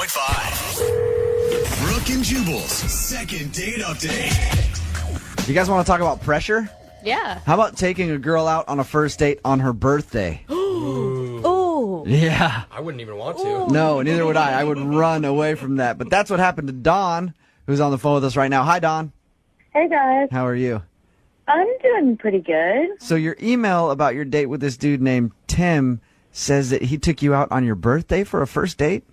92.5. Brooke and Jubal's second date update. You guys want to talk about pressure? Yeah. How about taking a girl out on a first date on her birthday? Ooh. Yeah. I wouldn't even want to. No, neither would I. I would run away from that. But that's what happened to Dawn, who's on the phone with us right now. Hi, Dawn. Hey, guys. How are you? I'm doing pretty good. So your email about your date with this dude named Tim says that he took you out on your birthday for a first date?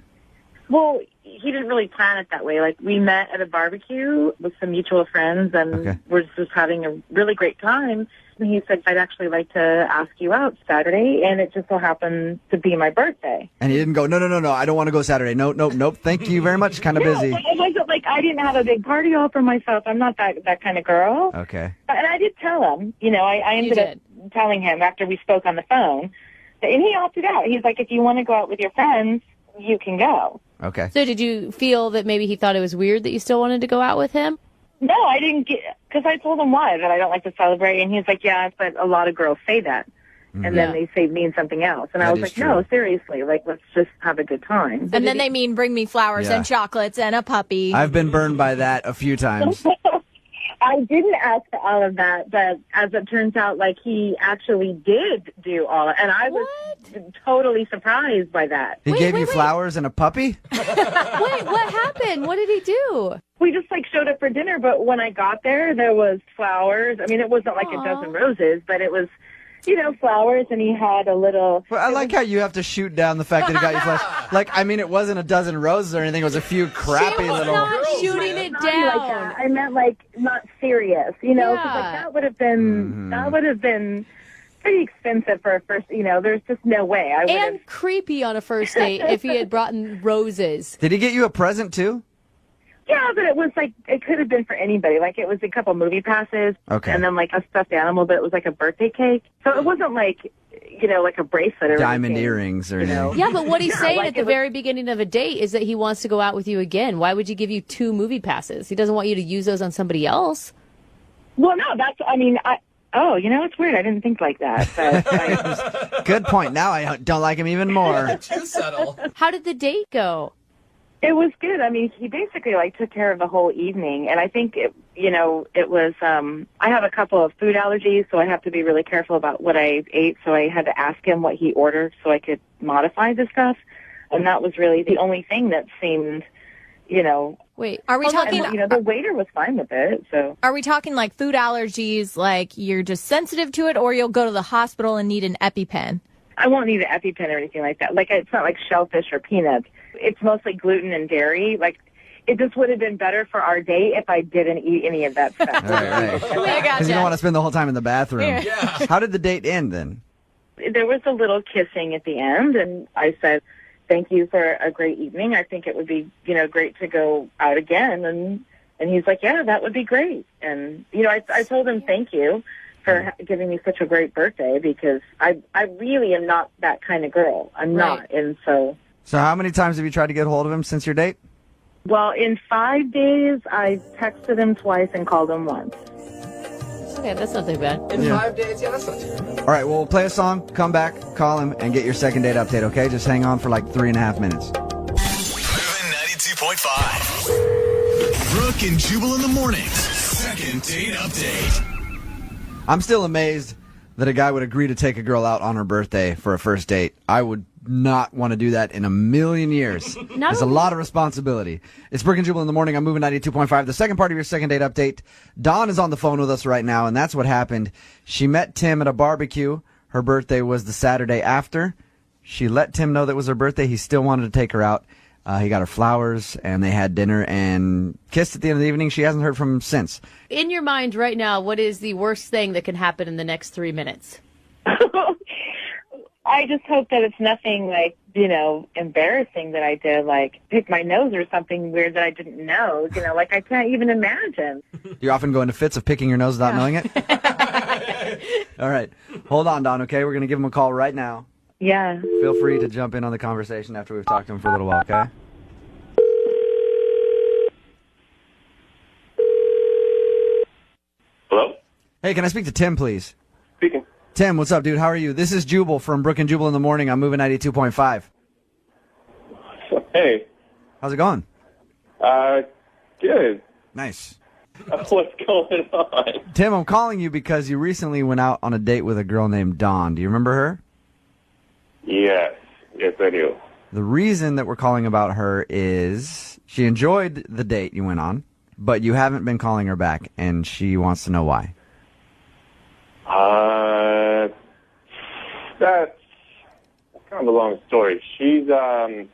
Well, he didn't really plan it that way. Like, we met at a barbecue with some mutual friends, and we're just having a really great time. And he said, I'd actually like to ask you out Saturday, and it just so happened to be my birthday. And he didn't go, no, I don't want to go Saturday. Nope. Thank you very much. Kind of busy. It wasn't like I didn't have a big party all for myself. I'm not that kind of girl. Okay. And I did tell him, I ended up telling him after we spoke on the phone, and he opted out. He's like, if you want to go out with your friends, you can go. Okay. So did you feel that maybe he thought it was weird that you still wanted to go out with him? No, I didn't because I told him why, that I don't like to celebrate. And he's like, yeah, but a lot of girls say that. And then they say mean something else. And I was like, no, seriously, like, let's just have a good time. And then they mean bring me flowers and chocolates and a puppy. I've been burned by that a few times. I didn't ask for all of that, but as it turns out, like, he actually did do all of it. And I was totally surprised by that. He gave you flowers and a puppy? Wait, what happened? What did he do? We just, like, showed up for dinner, but when I got there was flowers. I mean, it wasn't like a dozen roses, but it was, flowers, and he had a little... Well, I like how you have to shoot down the fact that he got you flowers. Like, I mean, it wasn't a dozen roses or anything. It was a few crappy little... Not shooting it down. Like that. I meant, like, not serious, 'cause, like, that would have been pretty expensive for a first, there's just no way. I would And creepy on a first date if he had brought in roses. Did he get you a present, too? Yeah, but it was like, it could have been for anybody. Like, it was a couple movie passes. Okay. And then, like, a stuffed animal, but it was like a birthday cake. So it wasn't like, like a bracelet or diamond anything, earrings or anything. Yeah, but what he's saying like at the very beginning of a date is that he wants to go out with you again. Why would you give you 2 movie passes? He doesn't want you to use those on somebody else. Well, no, it's weird. I didn't think like that. But Good point. Now I don't like him even more. Too subtle. How did the date go? it was good. I mean, he basically took care of the whole evening, and I think it was. I have a couple of food allergies, so I have to be really careful about what I ate. So I had to ask him what he ordered so I could modify the stuff, and that was really the only thing that seemed, Wait, are we talking? And, the waiter was fine with it. So are we talking like food allergies, like you're just sensitive to it, or you'll go to the hospital and need an EpiPen? I won't need an EpiPen or anything like that. Like, it's not like shellfish or peanuts. It's mostly gluten and dairy. Like, it just would have been better for our date if I didn't eat any of that stuff. Right. Because you don't want to spend the whole time in the bathroom. Yeah. How did the date end then? There was a little kissing at the end, and I said, thank you for a great evening. I think it would be, great to go out again. And he's like, yeah, that would be great. And, I told him thank you for giving me such a great birthday, because I really am not that kind of girl. I'm not. And so how many times have you tried to get a hold of him since your date? Well, in 5 days, I texted him twice and called him once. Okay, that's not too bad. In 5 days? Yeah, that's not too bad. All right, well, we'll play a song, come back, call him, and get your second date update, okay? Just hang on for like 3.5 minutes. Moving 92.5. Brooke and Jubal in the mornings. Second date update. I'm still amazed that a guy would agree to take a girl out on her birthday for a first date. I would not want to do that in a million years. It's a lot of responsibility. It's Brooke and Jubal in the morning. I'm moving 92.5. The second part of your second date update. Dawn is on the phone with us right now, and that's what happened. She met Tim at a barbecue. Her birthday was the Saturday after. She let Tim know that was her birthday. He still wanted to take her out. He got her flowers, and they had dinner and kissed at the end of the evening. She hasn't heard from him since. In your mind right now, what is the worst thing that can happen in the next 3 minutes? I just hope that it's nothing embarrassing that I did, like pick my nose or something weird that I didn't know. I can't even imagine. You often go into fits of picking your nose without knowing it? All right. Hold on, Dawn, okay? We're going to give him a call right now. Yeah. Feel free to jump in on the conversation after we've talked to him for a little while, okay? Hello? Hey, can I speak to Tim, please? Speaking. Tim, what's up, dude? How are you? This is Jubal from Brooke and Jubal in the morning. I'm moving 92.5. Hey. How's it going? Good. Nice. What's going on? Tim, I'm calling you because you recently went out on a date with a girl named Dawn. Do you remember her? Yes, I do. The reason that we're calling about her is she enjoyed the date you went on, but you haven't been calling her back, and she wants to know why. That's kind of a long story. She's, I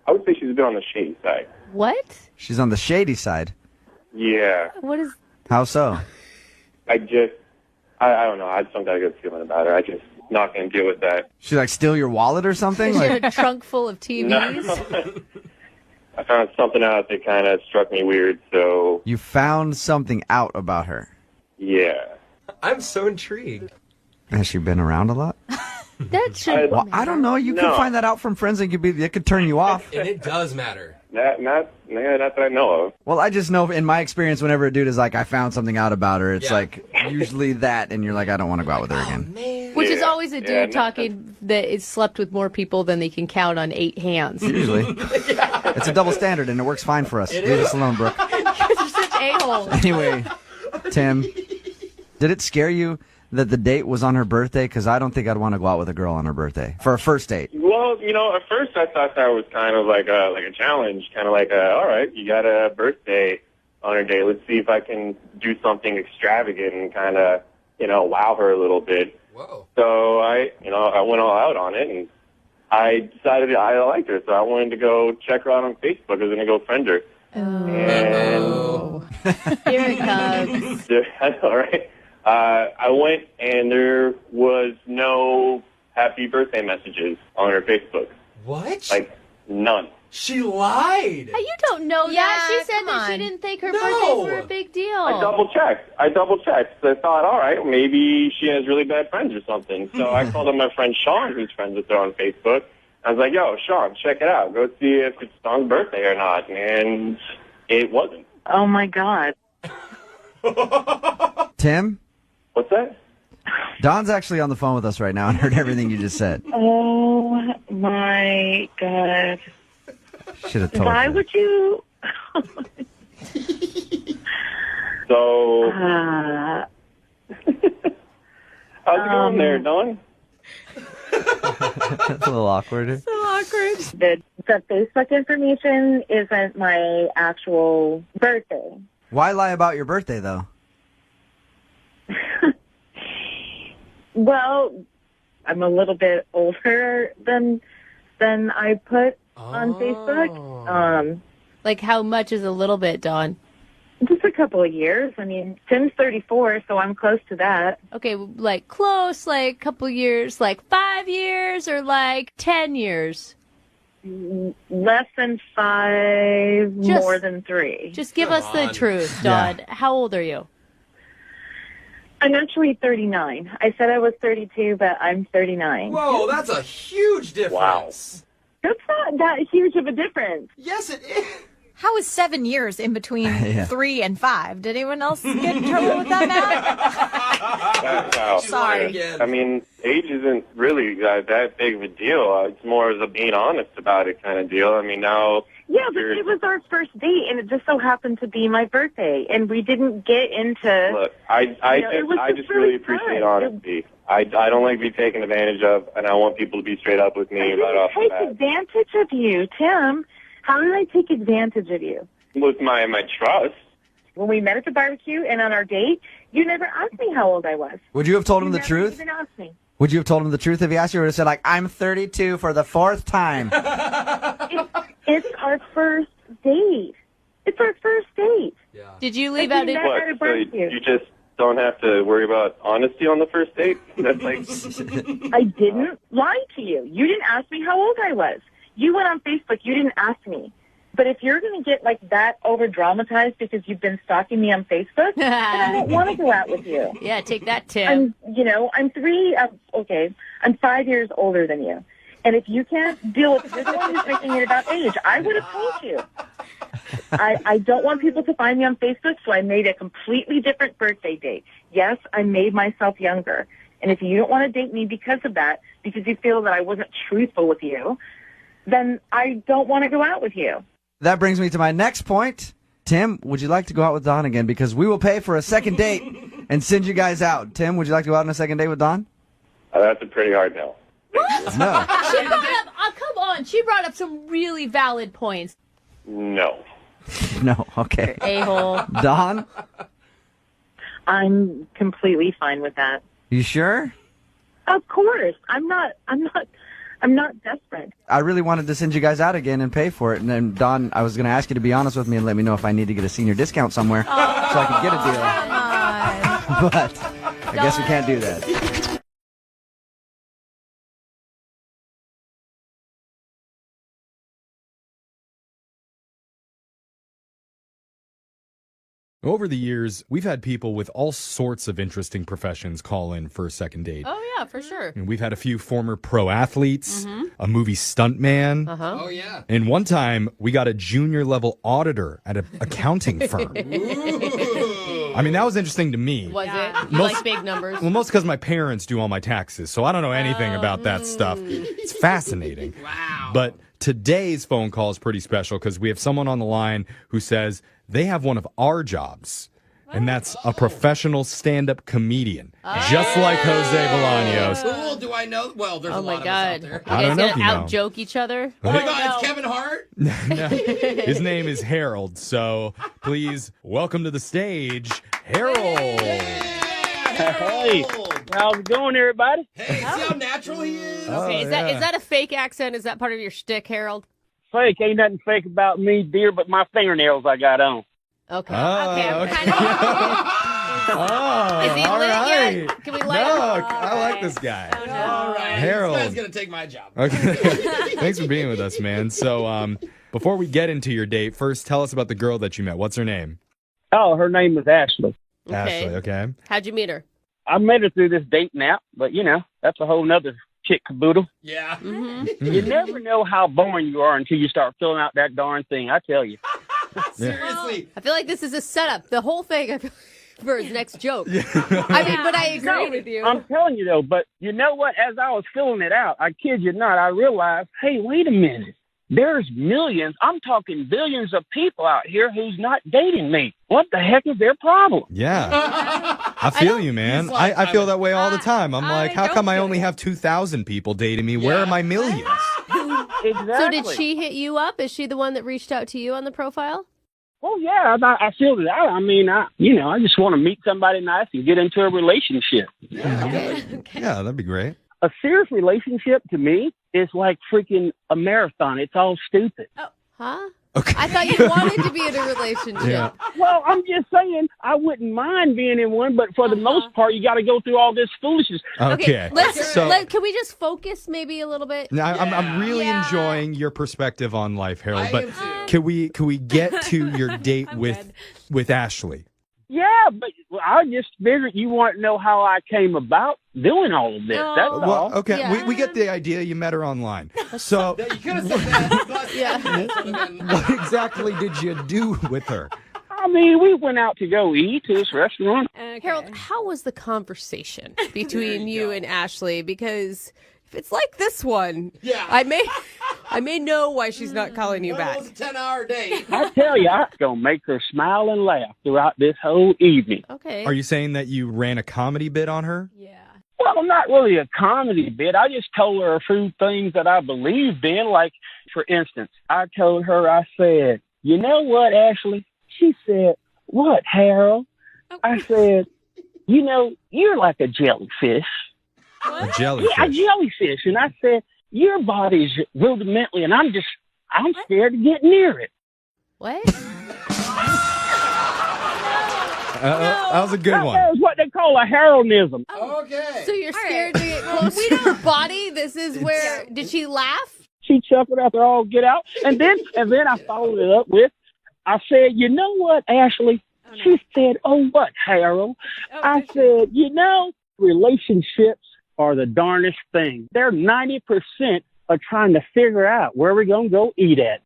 would say she's a bit on the shady side. What? She's on the shady side. Yeah. What is... How so? I don't know. I just don't got a good feeling about her. I just not going to deal with that. She like steal your wallet or something? Is she Like, a trunk full of TVs? No. I found something out that kind of struck me weird, so... you found something out about her. Yeah. I'm so intrigued. Has she been around a lot? That should... Well, I don't know. You can No. find that out from friends. It could turn you off. And it does matter. Not that I know of. Well, I just know in my experience, whenever a dude is like, I found something out about her, it's Yeah. like usually that, and you're like, I don't want to go out with her again. Man. Which is Yeah. always a dude Yeah, no. talking that is slept with more people than they can count on 8 hands. Usually. It's a double standard, and it works fine for us. Leave us alone, Brooke. You're such a-holes. Anyway, Tim, did it scare you that the date was on her birthday? Because I don't think I'd want to go out with a girl on her birthday for a first date. Well, at first I thought that was kind of like a challenge, kind of like, all right, you got a birthday on her day. Let's see if I can do something extravagant and kind of, wow her a little bit. Whoa. So I went all out on it, and I decided I liked her, so I wanted to go check her out on Facebook. I was going to go friend her. And Oh. Here it comes. I know, right? I went, and there was no happy birthday messages on her Facebook. What? Like, none. She lied. You don't know that. Yeah, She said come that she on. didn't think her No. birthdays were a big deal. I double checked. So I thought, all right, maybe she has really bad friends or something. So I called up my friend Sean, who's friends with her on Facebook. I was like, yo, Sean, check it out. Go see if it's Dawn's birthday or not. And it wasn't. Oh, my God. Tim, What's that? Don's actually on the phone with us right now and heard everything you just said. Oh, my God. Should have told Why her. would you... So, Uh, how's it going there, Dawn? That's a little awkward. the Facebook information isn't my actual birthday. Why lie about your birthday, though? Well, I'm a little bit older than I put on Facebook. Like, how much is a little bit, Dawn? Just a couple of years. I mean, Tim's 34, so I'm close to that. Okay, like, close, like, couple years, like 5 years, or like 10 years? Less than 5, Just- more than 3. Just give Come us the on. truth, Yeah. Dawn. How old are you? I'm actually 39. I said I was 32, but I'm 39. Whoa, that's a huge difference. That's not that huge of a difference. Yes, it is. How is 7 years in between Yeah. 3 and 5? Did anyone else get in trouble with that math? Wow. She's lying Sorry. again. I mean, age isn't really that big of a deal. It's more of a being honest about it kind of deal. I mean, now... Yeah, but it was our first date, and it just so happened to be my birthday, and we didn't get into... Look, I it was just really really appreciate fun. honesty. I don't like to be taken advantage of, and I want people to be straight up with I me right didn't off the take bat. advantage of you, Tim. How did I take advantage of you? With my trust. When we met at the barbecue and on our date, you never asked me how old I was. Would you have told him the You never truth? even asked me. Would you have told him the truth if he asked you? Or would have said, like, I'm 32 for the 4th time? It's our first date. It's our first date. Yeah. Did you leave I out did it? not- What? at a So barbecue. you just don't have to worry about honesty on the first date? That's like... I didn't lie to you. You didn't ask me how old I was. You went on Facebook. You didn't ask me. But if you're going to get like that over dramatized because you've been stalking me on Facebook, then I don't want to go out with you. Yeah, take that, Tim. I'm 5 years older than you. And if you can't deal with, you're the one who's making it about age. I would have told you. I don't want people to find me on Facebook, so I made a completely different birthday date. Yes, I made myself younger. And if you don't want to date me because of that, because you feel that I wasn't truthful with you, then I don't want to go out with you. That brings me to my next point. Tim, would you like to go out with Dawn again? Because we will pay for a second date and send you guys out. Tim, would you like to go out on a second date with Dawn? That's a pretty hard no. No. She brought up, come on, she brought up some really valid points. No. No, okay. A-hole. Dawn, I'm completely fine with that. you sure? Of course. I'm not desperate. I really wanted to send you guys out again and pay for it. And then, Dawn, I was going to ask you to be honest with me and let me know if I need to get a senior discount somewhere so I can get a deal. But I guess we can't do that. Over the years, we've had people with all sorts of interesting professions call in for a second date. Oh, yeah, for sure. And we've had a few former pro athletes, a movie stuntman, Oh, yeah. and one time we got a junior level auditor at an accounting firm. I mean, that was interesting to me. Was it? You Most- like big numbers? Well, most because my parents do all my taxes, so I don't know anything about that stuff. It's fascinating. Wow. But today's phone call is pretty special because we have someone on the line who says they have one of our jobs, and that's a professional stand-up comedian, just like Jose Bolaños. Cool. Do I know? Well, there's a Oh, lot my of us God. out there. I You don't guys know if gonna you know. out-joke each other? Oh, my God. It's Kevin Hart? No, his name is Harold, so please welcome to the stage, Harold. Hey, how's it going, everybody? Hey, see how natural he is? Okay, is that a fake accent? Is that part of your shtick, Harold? Fake, ain't nothing fake about me, dear, but my fingernails I got on. Okay. Oh, okay. I'm okay. kind of... Oh, Is he all lit right. yet? Can we light No, him? I like this guy. All right. Harold. This guy's going to take my job. Okay. Thanks for being with us, man. So, before we get into your date, first tell us about the girl that you met. What's her name? Oh, her name is Ashley. Okay. Ashley, okay. How'd you meet her? I met her through this dating app, but, that's a whole nother chick caboodle. Yeah. You never know how boring you are until you start filling out that darn thing, I tell you. Seriously. I feel like this is a setup. The whole thing I feel for his next joke. I mean, but I agree with you. I'm telling you, though, but you know what? As I was filling it out, I kid you not, I realized, hey, wait a minute. There's millions, I'm talking billions of people out here who's not dating me. What the heck is their problem? Yeah. I feel you, man. He's like, I feel that way all the time. I'm like, how don't come I feel only it. have 2,000 people dating me? Where Yeah. are my millions? Exactly. So did she hit you up? Is she the one that reached out to you on the profile? Oh, yeah, I filled it out. I mean, I just want to meet somebody nice and get into a relationship. Yeah, that'd be great. A serious relationship to me is like freaking a marathon. It's all stupid. Huh? Okay. I thought you wanted to be in a relationship. Yeah. Well, I'm just saying I wouldn't mind being in one, but for the most part, you got to go through all this foolishness. Okay. Can we just focus maybe a little bit? Now, I'm really enjoying your perspective on life, Harold. I But am too. can we get to your date with Ashley? Yeah, but I just figured you want to know how I came about doing all of this. That's all. Well, okay, Yeah. we get the idea. You met her online. So, You could have said that. Yeah. what exactly did you do with her? I mean, we went out to go eat to this restaurant. Harold, how was the conversation between you and Ashley? Because if it's like this one, Yeah. I may know why she's not calling you Well, back. it was a 10-hour date. I tell you, I'm going to make her smile and laugh throughout this whole evening. Okay. Are you saying that you ran a comedy bit on her? Yeah. Well, not really a comedy bit. I just told her a few things that I believed in. Like, for instance, I told her, I said, you know what, Ashley? She said, what, Harold? I said, you're like a jellyfish. A jellyfish. Yeah, a jellyfish. And I said, your body's rudimentary, and I'm scared to get near it. What? That was a good That one. was what they call a Haroldism. Okay. So you're scared to get close to her body? This is where... Did she laugh? She chuckled after all get out. And then I followed it up with, I said, you know what, Ashley? She said, oh, what, Harold? I said, relationships are the darndest thing. They're 90% of trying to figure out where we're going to go eat at.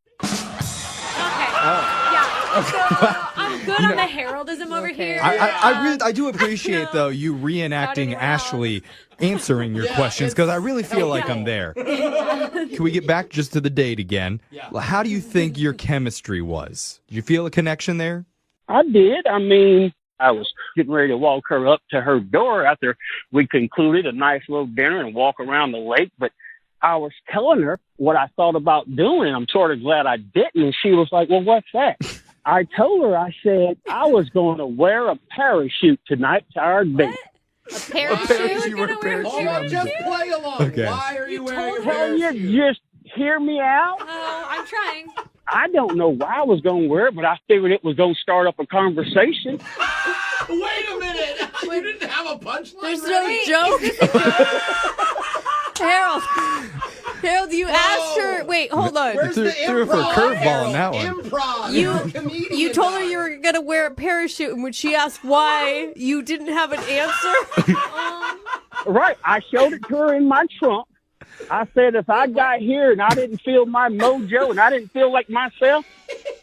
I'm good on the heraldism over here. I do appreciate though you reenacting Ashley answering your questions because I really feel like I'm there. Can we get back just to the date again? Yeah. Well, how do you think your chemistry was? Did you feel a connection there? I did. I mean, I was getting ready to walk her up to her door after we concluded a nice little dinner and walk around the lake, but I was telling her what I thought about doing. I'm sort of glad I didn't. And she was like, well, what's that? I told her, I said, I was going to wear a parachute tonight to our date. A parachute? You were a parachute. Hold on, just play along. Okay. Why are you wearing a Will you parachute? just hear me out? Oh, I'm trying. I don't know why I was going to wear it, but I figured it was going to start up a conversation. Wait a minute. You didn't have a punchline There's ready? no joke. Harold, you asked her. Wait, hold on. Where's Threw- the threw her for a improv, curveball on Harold? that one. Improv. You- You're a comedian You told her now. you were gonna wear a parachute, and when she asked why, you didn't have an answer. Right. I showed it to her in my trunk. I said, if I got here and I didn't feel my mojo and I didn't feel like myself,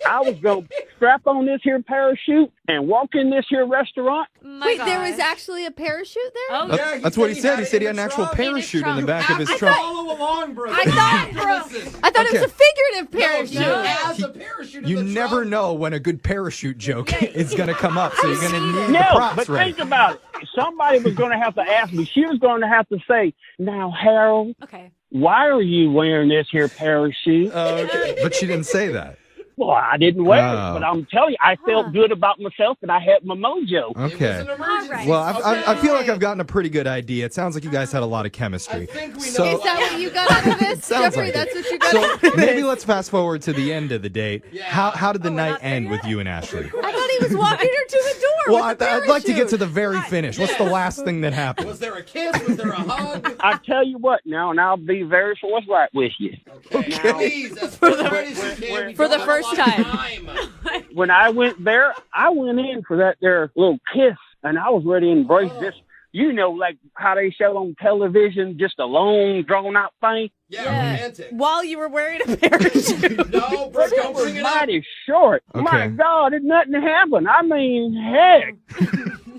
I was going to strap on this here parachute and walk in this here restaurant. Wait, there was actually a parachute there? Oh, Yeah, That's what he said. He said he had in an the actual trunk. parachute in the trunk. back of his I trunk. follow along, bro. I thought it was Okay. a figurative parachute. No, he has a parachute in You the never trunk. know when a good parachute joke is going to come up, so you're going to need the No, props but ready. think about it. Somebody was going to have to ask me. She was going to have to say, now, Harold, Okay. why are you wearing this here parachute? Okay. But she didn't say that. Well, I didn't wear Oh. it, but I'm telling you, I felt good about myself and I had my mojo. It was Okay. an emergency. All right. Well, I feel like I've gotten a pretty good idea. It sounds like you guys had a lot of chemistry. I think we know. So- Is that what you got out of this, Sounds Jeffrey? like That's it. what you got So out of maybe this? let's fast forward to the end of the date. Yeah. How did the we're night not there end yet? with you and Ashley? I thought he was walking her to the door. Well, with the I'd like to get to parachute. the very finish. What's the last thing that happened? Was there a kiss? Was there a hug? I tell you what now, and I'll be very forthright with you. Okay. Please, as forthright as you can. We for the don't have a first lot of time. When I went there, I went in for that there little kiss, and I was ready to embrace this. You know, like how they show on television, just a long, drawn-out thing. Yeah, Yeah. romantic. While you were wearing a parachute. No, Brooke, But it don't was bring it up. mighty short. My Okay. God, it nothing happened. I mean, heck.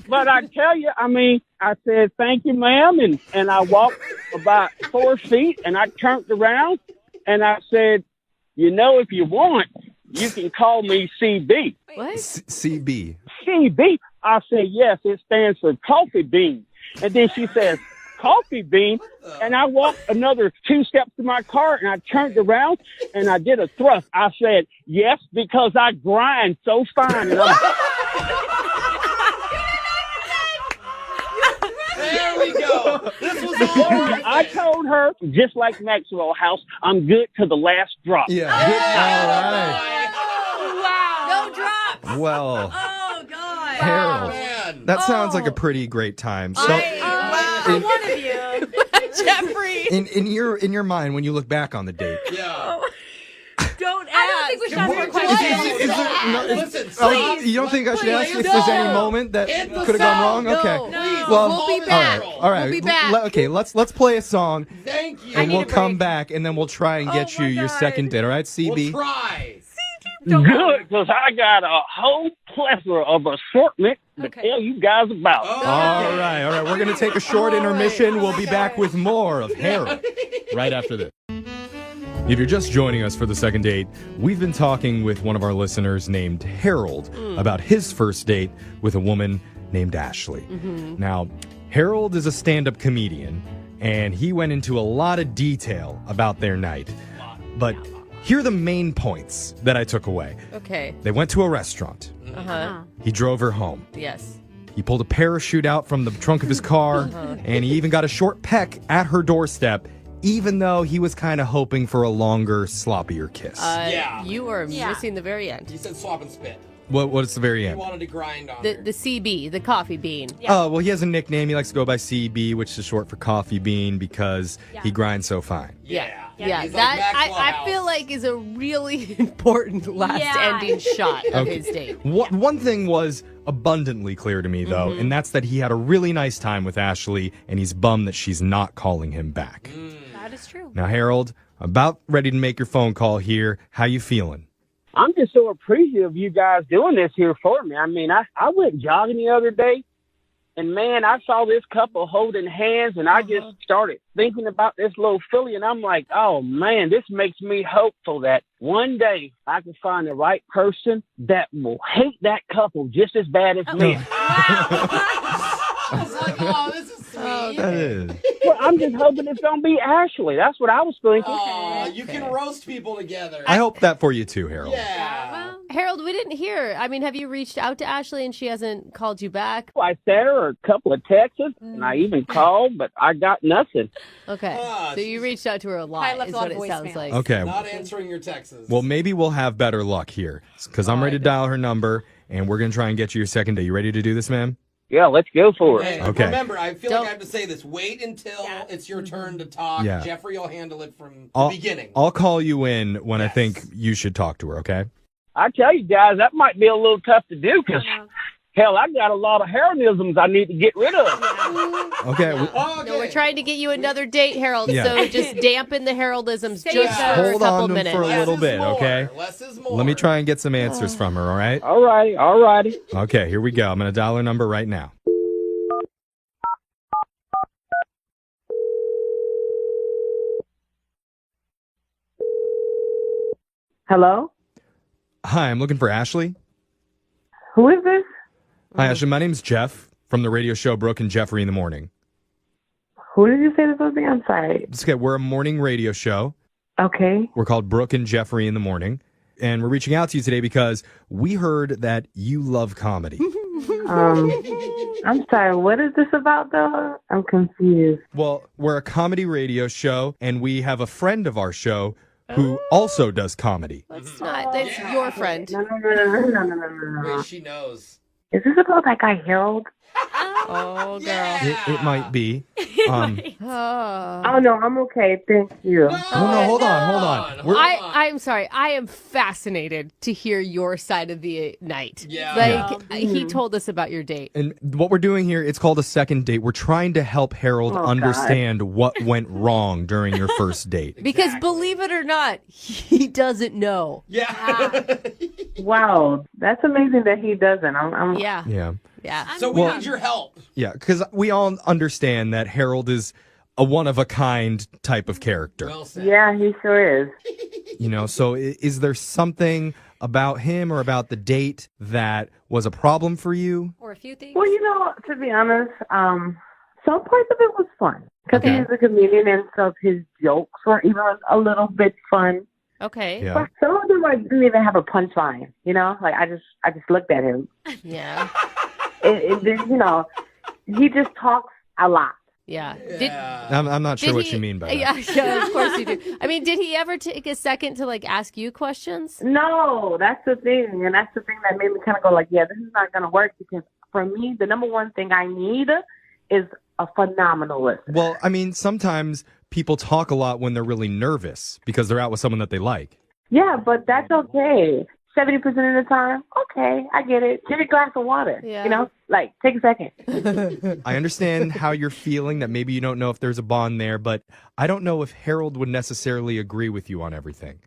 But I tell you, I mean, I said, thank you, ma'am. And I walked about 4 feet, and I turned around, and I said, you know, if you want, you can call me CB. What? CB. CB? I said, yes, it stands for coffee bean. And then she says, coffee bean. And I walked another 2 steps to my car, and I turned around, and I did a thrust. I said, yes, because I grind so fine. And I'm There we go. This was all right. I told her, just like Maxwell House, I'm good to the last drop. Yeah. All Wow. No drops. right. Well, Oh, God. Harold, Man. that sounds like a pretty great time. So, Wow. One of you. Jeffrey. in your mind, when you look back on the date, Yeah. Don't ask. I don't think we should ask more questions. Is there- no, Listen, oh, stop. you don't think I should ask if Please, there's any no. moment that Hit the could have gone sound. wrong? Okay. No. Well, We'll be back. All right. We'll be back. Okay, let's play a song Thank you. and need we'll a come break. back and then we'll try and get Oh you my your God. second date. All right, CB. We'll try. Good, because I got a whole plethora of assortment to Okay. tell you guys about. Oh. All right. We're going to take a short intermission. We'll be back with more of Harold right after this. If you're just joining us for the second date, we've been talking with one of our listeners named Harold about his first date with a woman named Ashley. Now, Harold is a stand-up comedian, and he went into a lot of detail about their night. But here are the main points that I took away. Okay. They went to a restaurant. Uh-huh. He drove her home. Yes. He pulled a parachute out from the trunk of his car, and he even got a short peck at her doorstep, even though he was kind of hoping for a longer, sloppier kiss. Yeah. You are Yeah. missing the very end. He said swap and spit. What's the very He end? wanted to grind on The her. CB, the coffee bean. Oh, well, he has a nickname. He likes to go by CB, which is short for coffee bean, because he grinds so fine. Yeah. Yeah. He's like That Maxwell I House. feel like is a really important last Yeah. ending shot of Okay. his date. One thing was abundantly clear to me, though, and that's that he had a really nice time with Ashley, and he's bummed that she's not calling him back. That is true. Now, Harold, about ready to make your phone call here. How you feeling? I'm just so appreciative of you guys doing this here for me. I mean, I went jogging the other day, And man, I saw this couple holding hands, and I just started thinking about this little filly, and I'm like, oh man, this makes me hopeful that one day I can find the right person that will hate that couple just as bad as me. I was like, oh, this is sweet. That is. Well, I'm just hoping it's going to be Ashley. That's what I was thinking. Oh, you can roast people together. I hope that for you too, Harold. Yeah. Harold, we didn't hear. I mean, have you reached out to Ashley and she hasn't called you back? I sent her a couple of texts, and I even called, but I got nothing. Okay. So you reached out to her a lot, Probably left is a lot what of it sounds voicemails. like. Okay. Not answering your texts. Well, maybe we'll have better luck here because I'm ready to dial her number, and we're going to try and get you your second date. You ready to do this, man? Yeah, let's go for it. Hey, Okay. remember, I feel like I have to say this. Wait until it's your turn to talk. Yeah. Jeffrey will handle it from the beginning. I'll call you in when I think you should talk to her, okay? I tell you guys, that might be a little tough to do because, hell, I got a lot of Heroisms I need to get rid of. Okay. No, we're trying to get you another date, Harold. Yeah. So just dampen the Heraldisms just for a Hold couple on to him minutes. for a little bit, okay? Less is more. Let me try and get some answers from her, all right? All righty. Okay, here we go. I'm going to dial her number right now. Hello? Hi, I'm looking for Ashley. Who is this? Hi, Ashley. My name's Jeff from the radio show Brooke and Jeffrey in the Morning. Who did you say this was again? I'm sorry. It's okay. We're a morning radio show. Okay. We're called Brooke and Jeffrey in the Morning. And we're reaching out to you today because we heard that you love comedy. I'm sorry. What is this about, though? I'm confused. Well, we're a comedy radio show, and we have a friend of our show who also does comedy. That's not. That's your friend. No. Wait, she knows. Is this about that guy Harold? Oh, girl. It might be. Oh. Oh, no, I'm okay. Thank you. Oh, no, hold on. I'm sorry. I am fascinated to hear your side of the night. Yeah. Like, he told us about your date. And what we're doing here, it's called a second date. We're trying to help Harold understand what went wrong during your first date. Because believe it or not, he doesn't know. Yeah. Wow. That's amazing that he doesn't. Yeah. Yeah. Yeah. So we need your help. Yeah, because we all understand that Harold is a one-of-a-kind type of character. Well said. Yeah, he sure is. You know, so is there something about him or about the date that was a problem for you? Or a few things. Well, to be honest, some parts of it was fun. Because he's a comedian and some of his jokes were even a little bit fun. Okay. Yeah. But some of them didn't even have a punchline, Like, I just looked at him. Yeah. And then, he just talks a lot. Yeah. I'm not sure what you mean by that. Yeah, of course you do. I mean, did he ever take a second to ask you questions? No, that's the thing. And that's the thing that made me kind of go yeah, this is not going to work because for me, the number one thing I need is a phenomenal listener. Well, I mean, sometimes people talk a lot when they're really nervous because they're out with someone that they like. Yeah, but that's okay. 70% of the time, okay, I get it. Get a glass of water. Yeah. Take a second. I understand how you're feeling, that maybe you don't know if there's a bond there, but I don't know if Harold would necessarily agree with you on everything.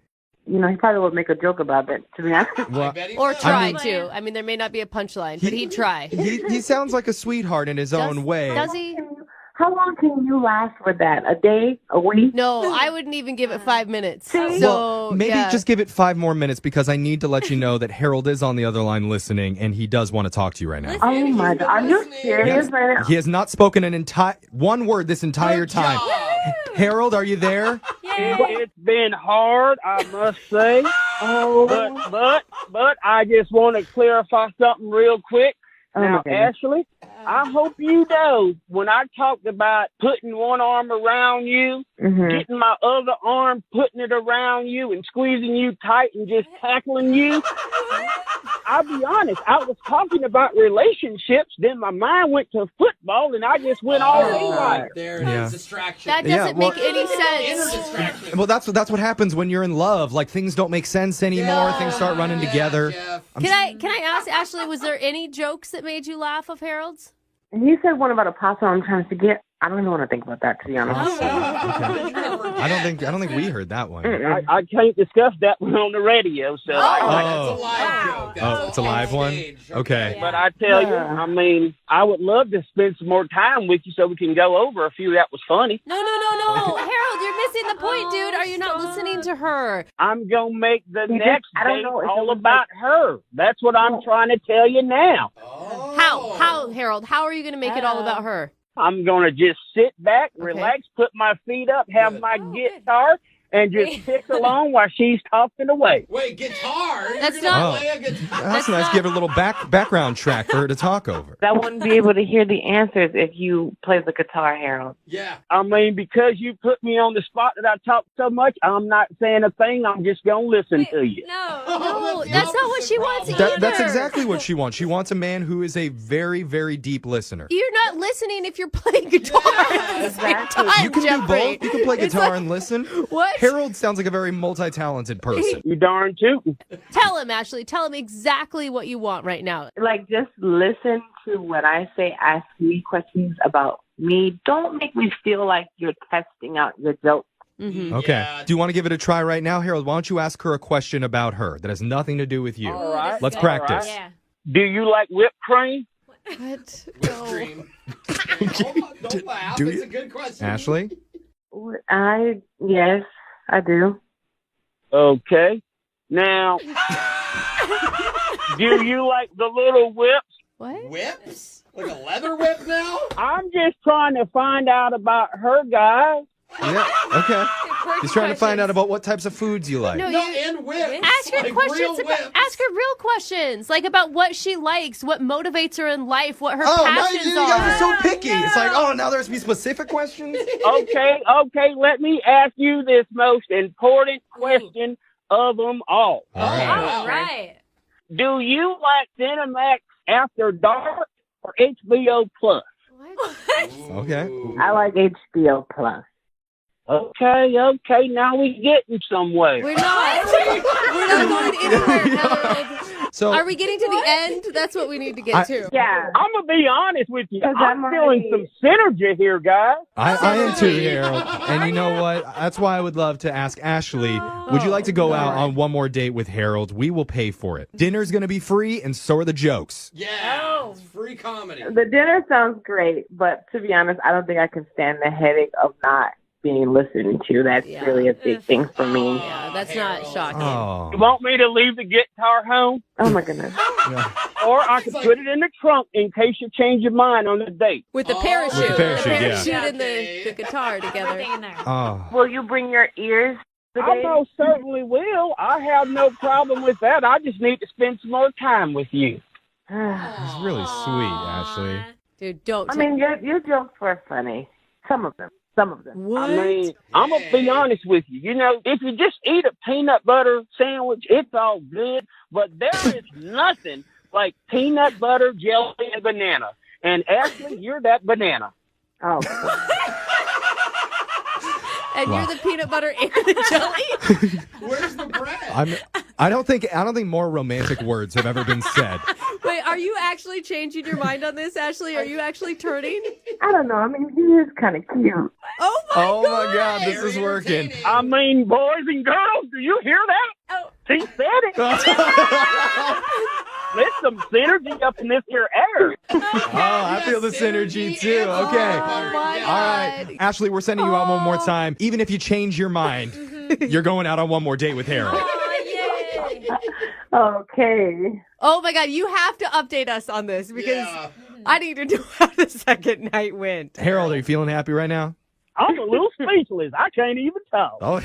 He probably would make a joke about it, to be honest. Well, Or try to. I mean, there may not be a punchline, but he'd try. He sounds like a sweetheart in his own way. Does he? How long can you last with that? A day? A week? No, I wouldn't even give it 5 minutes. See? So Maybe yeah. just give it 5 more minutes because I need to let you know that Harold is on the other line listening and he does want to talk to you right now. Oh my God. Are you serious right now? He has not spoken one word this entire time. Harold, are you there? It's been hard, I must say. But I just want to clarify something real quick. Now, Ashley, I hope you know when I talked about putting one arm around you, getting my other arm, putting it around you and squeezing you tight and just tackling you, I'll be honest, I was talking about relationships, then my mind went to football and I just went all haywire. There it is. Distraction. That doesn't make any sense. Distraction. Well, that's what happens when you're in love. Things don't make sense anymore. Things start running together. Can I ask, Ashley, was there any jokes that made you laugh of Harold's? And he said one about a pasta. I'm trying to forget I don't even want to think about that, to be honest. I don't think we heard that one. I can't discuss that one on the radio, so. It's a live joke. Oh, it's a live one? Stage. Okay. But I tell you, I mean, I would love to spend some more time with you so we can go over a few that was funny. No. Harold, you're missing the point, dude. Are you not listening to her? I'm going to make the next I don't date know if all it was about her. That's what I'm trying to tell you now. How, Harold? How are you going to make it all about her? I'm going to just sit back, relax, put my feet up, have my guitar, and just pick along while she's talking away. Wait, guitar? That's You're gonna not- play a guitar? That's nice. Give her a little background track for her to talk over. I wouldn't be able to hear the answers if you play the guitar, Harold. Yeah. I mean, because you put me on the spot that I talk so much, I'm not saying a thing. I'm just going to listen to you. No, that's not what she wants either. That's exactly what she wants. She wants a man who is a very, very deep listener. You're not listening if you're playing guitar at the same time, You can do Jeffrey. both. You can play It's guitar like- and listen. What? Harold sounds like a very multi-talented person. You darn tootin'. Tell him, Ashley. Tell him exactly what you want right now. Like, just listen to what I say. Ask me questions about me. Don't make me feel like you're testing out your joke. Mm-hmm. Okay. Yeah. Do you want to give it a try right now, Harold? Why don't you ask her a question about her that has nothing to do with you? All right. Let's all practice. right. Yeah. Do you like whipped cream? What? Whipped cream. Don't laugh. Do It's you? a good question. Ashley? Yes, I do. Okay. Now, do you like the little whips? What? Whips? Like a leather whip now? I'm just trying to find out about her, guys. Yeah. Okay. He's trying to find out about what types of foods you like. No, No, you and whips. ask her Like questions real about. whips. Ask her real questions, like about what she likes, what motivates her in life, what her Oh, now passions you guys are are. so picky. It's like, oh, now there's be specific questions. Okay, let me ask you this most important question of them all. All right. All right. Do you like Cinemax After Dark or HBO Plus? Okay. I like HBO Plus. Okay, now we getting somewhere. We're not. We're not going anywhere, Harold. So Are we getting to the end? That's what we need to get to. Yeah. I'm going to be honest with you. 'Cause I'm I'm feeling already- some synergy here, guys. I am too, Harold. And you know what? That's why I would love to ask Ashley, would you like to go out on one more date with Harold? We will pay for it. Dinner's going to be free, and so are the jokes. Yeah. It's free comedy. The dinner sounds great, but to be honest, I don't think I can stand the headache of not being listened to. That's Yeah. really a big thing for me. Yeah, that's not shocking. Oh. You want me to leave the guitar home? Oh my goodness. Or I can put it in the trunk in case you change your mind on the date. With the parachute. With the parachute, yeah. and the guitar together. Everything in there. Oh. Will you bring your ears I today? most certainly will. I have no problem with that. I just need to spend some more time with you. That's really sweet, Ashley. Dude, don't. I mean, your jokes were funny. Some of them. what? I mean, I'm going to be honest with you. You know, if you just eat a peanut butter sandwich, it's all good. But there is nothing like peanut butter, jelly, and banana. And Ashley, you're that banana. Oh, And Wow. you're the peanut butter and the jelly? Where's the bread? I don't think more romantic words have ever been said. Wait, are you actually changing your mind on this, Ashley? Are you actually turning? I don't know. I mean, he is kind of cute. Oh my Oh my God, this is working. I mean, boys and girls, do you hear that? Oh. She said it. There's some synergy up in this here air. Oh, I feel the synergy too. Oh Okay. my All right. God. Ashley, we're sending you out one more time. Even if you change your mind, you're going out on one more date with Harold. Oh, yay. Okay. Oh my God, you have to update us on this because Yeah. I need to know how the second night went. Harold, are you feeling happy right now? I'm a little speechless. I can't even talk. Oh,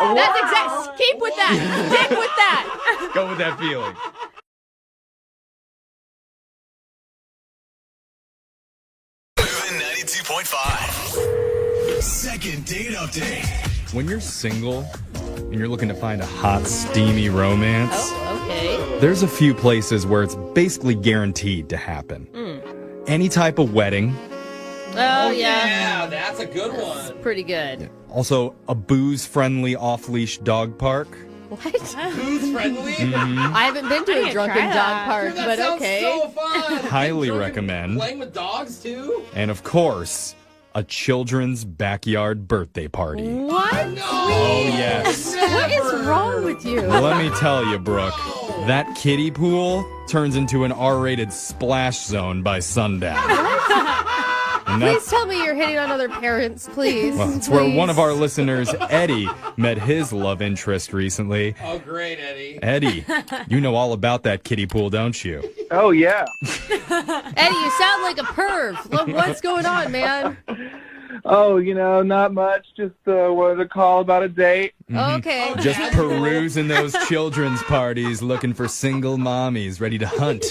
Oh, that's exact. Keep with that. Stick with that. go with that feeling. Moving 92.5. Second date update. When you're single and you're looking to find a hot, steamy romance, Oh, okay. there's a few places where it's basically guaranteed to happen. Any type of wedding, Oh, Yeah, that's a good one. Pretty good. also a booze-friendly off-leash dog park. What? Who's friendly? I haven't been to a need to drunken try dog that. park, Dude, that but sounds okay. so fun. Highly Children recommend. Playing with dogs too. And of course, a children's backyard birthday party. What? Oh, yes. What is wrong with you? Let me tell you, Brooke, that kiddie pool turns into an R-rated splash zone by sundown. And Please tell me you're hitting on other parents, please. well, it's where one of our listeners, Eddie, met his love interest recently. Oh, great, Eddie. Eddie, you know all about that kiddie pool, don't you? Oh, yeah. Eddie, you sound like a perv. Look, what's going on, man? Oh, not much. Just wanted to call about a date. Okay. Just perusing those children's parties, looking for single mommies ready to hunt.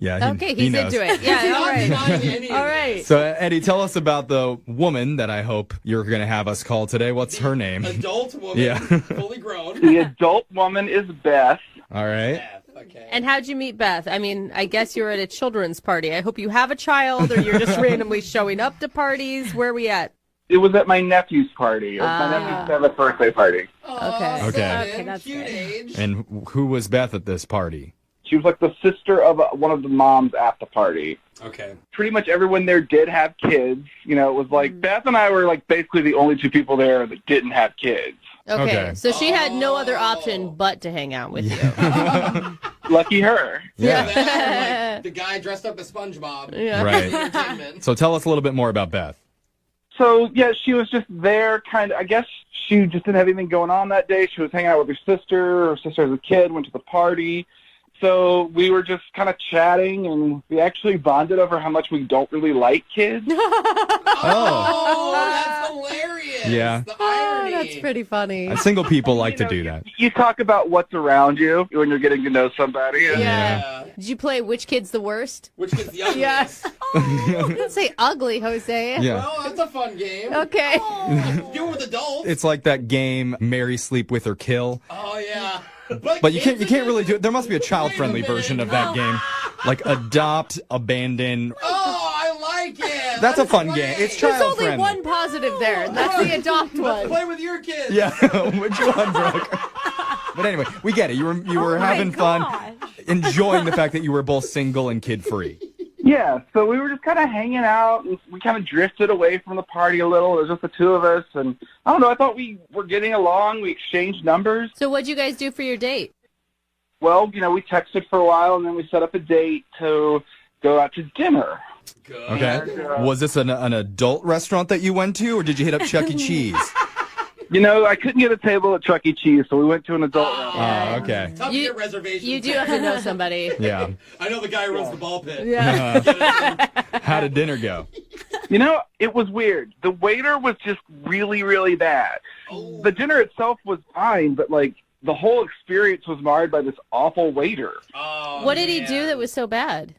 Yeah, Okay, he he's knows. into it. Yeah, all right. All All right. So, Eddie, tell us about the woman that I hope you're going to have us call today. What's her name? Adult woman, Yeah. fully grown. The adult woman is Beth. All right. Okay. And how'd you meet Beth? I mean, I guess you're at a children's party. I hope you have a child, or you're just randomly showing up to parties. Where are we at? It was at my nephew's party. It was my nephew's 7th birthday party. Okay. Okay. Okay, that's Cute good. age. And who was Beth at this party? She was like the sister of one of the moms at the party. Okay. Pretty much everyone there did have kids. It was like Beth and I were like basically the only two people there that didn't have kids. Okay. So she had no other option but to hang out with you. Lucky her. Yeah. That, like, the guy dressed up as SpongeBob. Yeah. Right. Entertainment. So tell us a little bit more about Beth. So, yeah, she was just there kind of, I guess she just didn't have anything going on that day. She was hanging out with her sister. Her sister as a kid went to the party. So we were just kind of chatting, and we actually bonded over how much we don't really like kids. Oh, that's hilarious. Yeah. The Oh, irony. that's pretty funny. Single people like to do that. You talk about what's around you when you're getting to know somebody. And Yeah. Did you play Which Kid's the Worst? Which is the ugliest. Yes. I didn't say ugly, Jose. Yeah. Well, that's a fun game. Okay. Do it with adults. It's like that game, Marry, Sleep With, or Kill. Oh, yeah. But you kids can't really again? do it. There must be a child-friendly Wait a minute. version of that game. Like adopt, abandon. Oh, I like it. That's a Let's fun play. game. It's There's only child-friendly. one positive there, and that's the adopt Let's one. play with your kids. Yeah, which one, Brooke? But anyway, we get it. You were having fun, enjoying the fact that you were both single and kid-free. Yeah, so we were just kind of hanging out, and we kind of drifted away from the party a little. It was just the two of us, and I don't know, I thought we were getting along. We exchanged numbers. So what'd you guys do for your date? Well, we texted for a while, and then we set up a date to go out to dinner. Good. Okay. Was this an adult restaurant that you went to, or did you hit up Chuck E. Cheese? I couldn't get a table at Chuck E. Cheese, so we went to an adult restaurant. Oh, okay. Tough to You- get reservations. You do have to know somebody. Yeah. I know the guy who runs the ball pit. Yeah. How did dinner go? It was weird. The waiter was just really, really bad. Oh. The dinner itself was fine, but, the whole experience was marred by this awful waiter. Oh, What did he man. do that was so bad?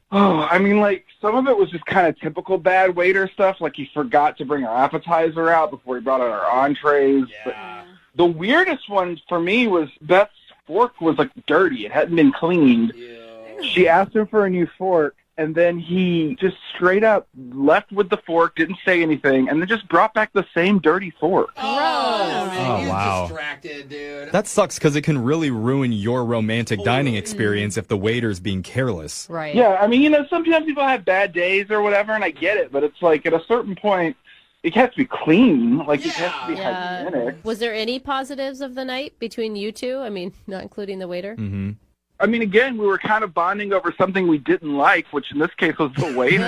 Oh, I mean, some of it was just kind of typical bad waiter stuff. Like, he forgot to bring our appetizer out before he brought out our entrees. But Yeah. the weirdest one for me was Beth's fork was, dirty. It hadn't been cleaned. Ew. She asked him for a new fork, and then he just straight up left with the fork, didn't say anything, and then just brought back the same dirty fork. Oh, man, Oh, he was wow. distracted, dude. That sucks because it can really ruin your romantic dining experience if the waiter's being careless. Right. Yeah, I mean, sometimes people have bad days or whatever, and I get it, but it's at a certain point, it has to be clean. It has to be Yeah. hygienic. Was there any positives of the night between you two? I mean, not including the waiter? Mm-hmm. I mean, again, we were kind of bonding over something we didn't like, which in this case was the waiter.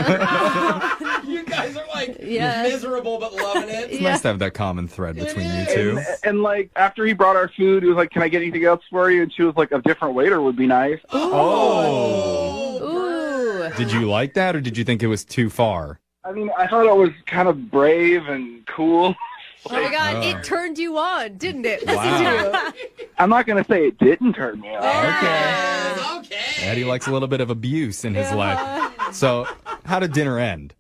You guys are Yeah. miserable but loving it. It's nice to have that common thread between you two. and after he brought our food, he was like, "Can I get anything else for you?" And she was like, "A different waiter would be nice." Oh. Ooh. Did you like that, or did you think it was too far? I mean, I thought it was kind of brave and cool. Oh my God, it turned you on, didn't it? Wow. I'm not going to say it didn't turn me on. Okay. Okay. Eddie likes a little bit of abuse in his life. So, how did dinner end?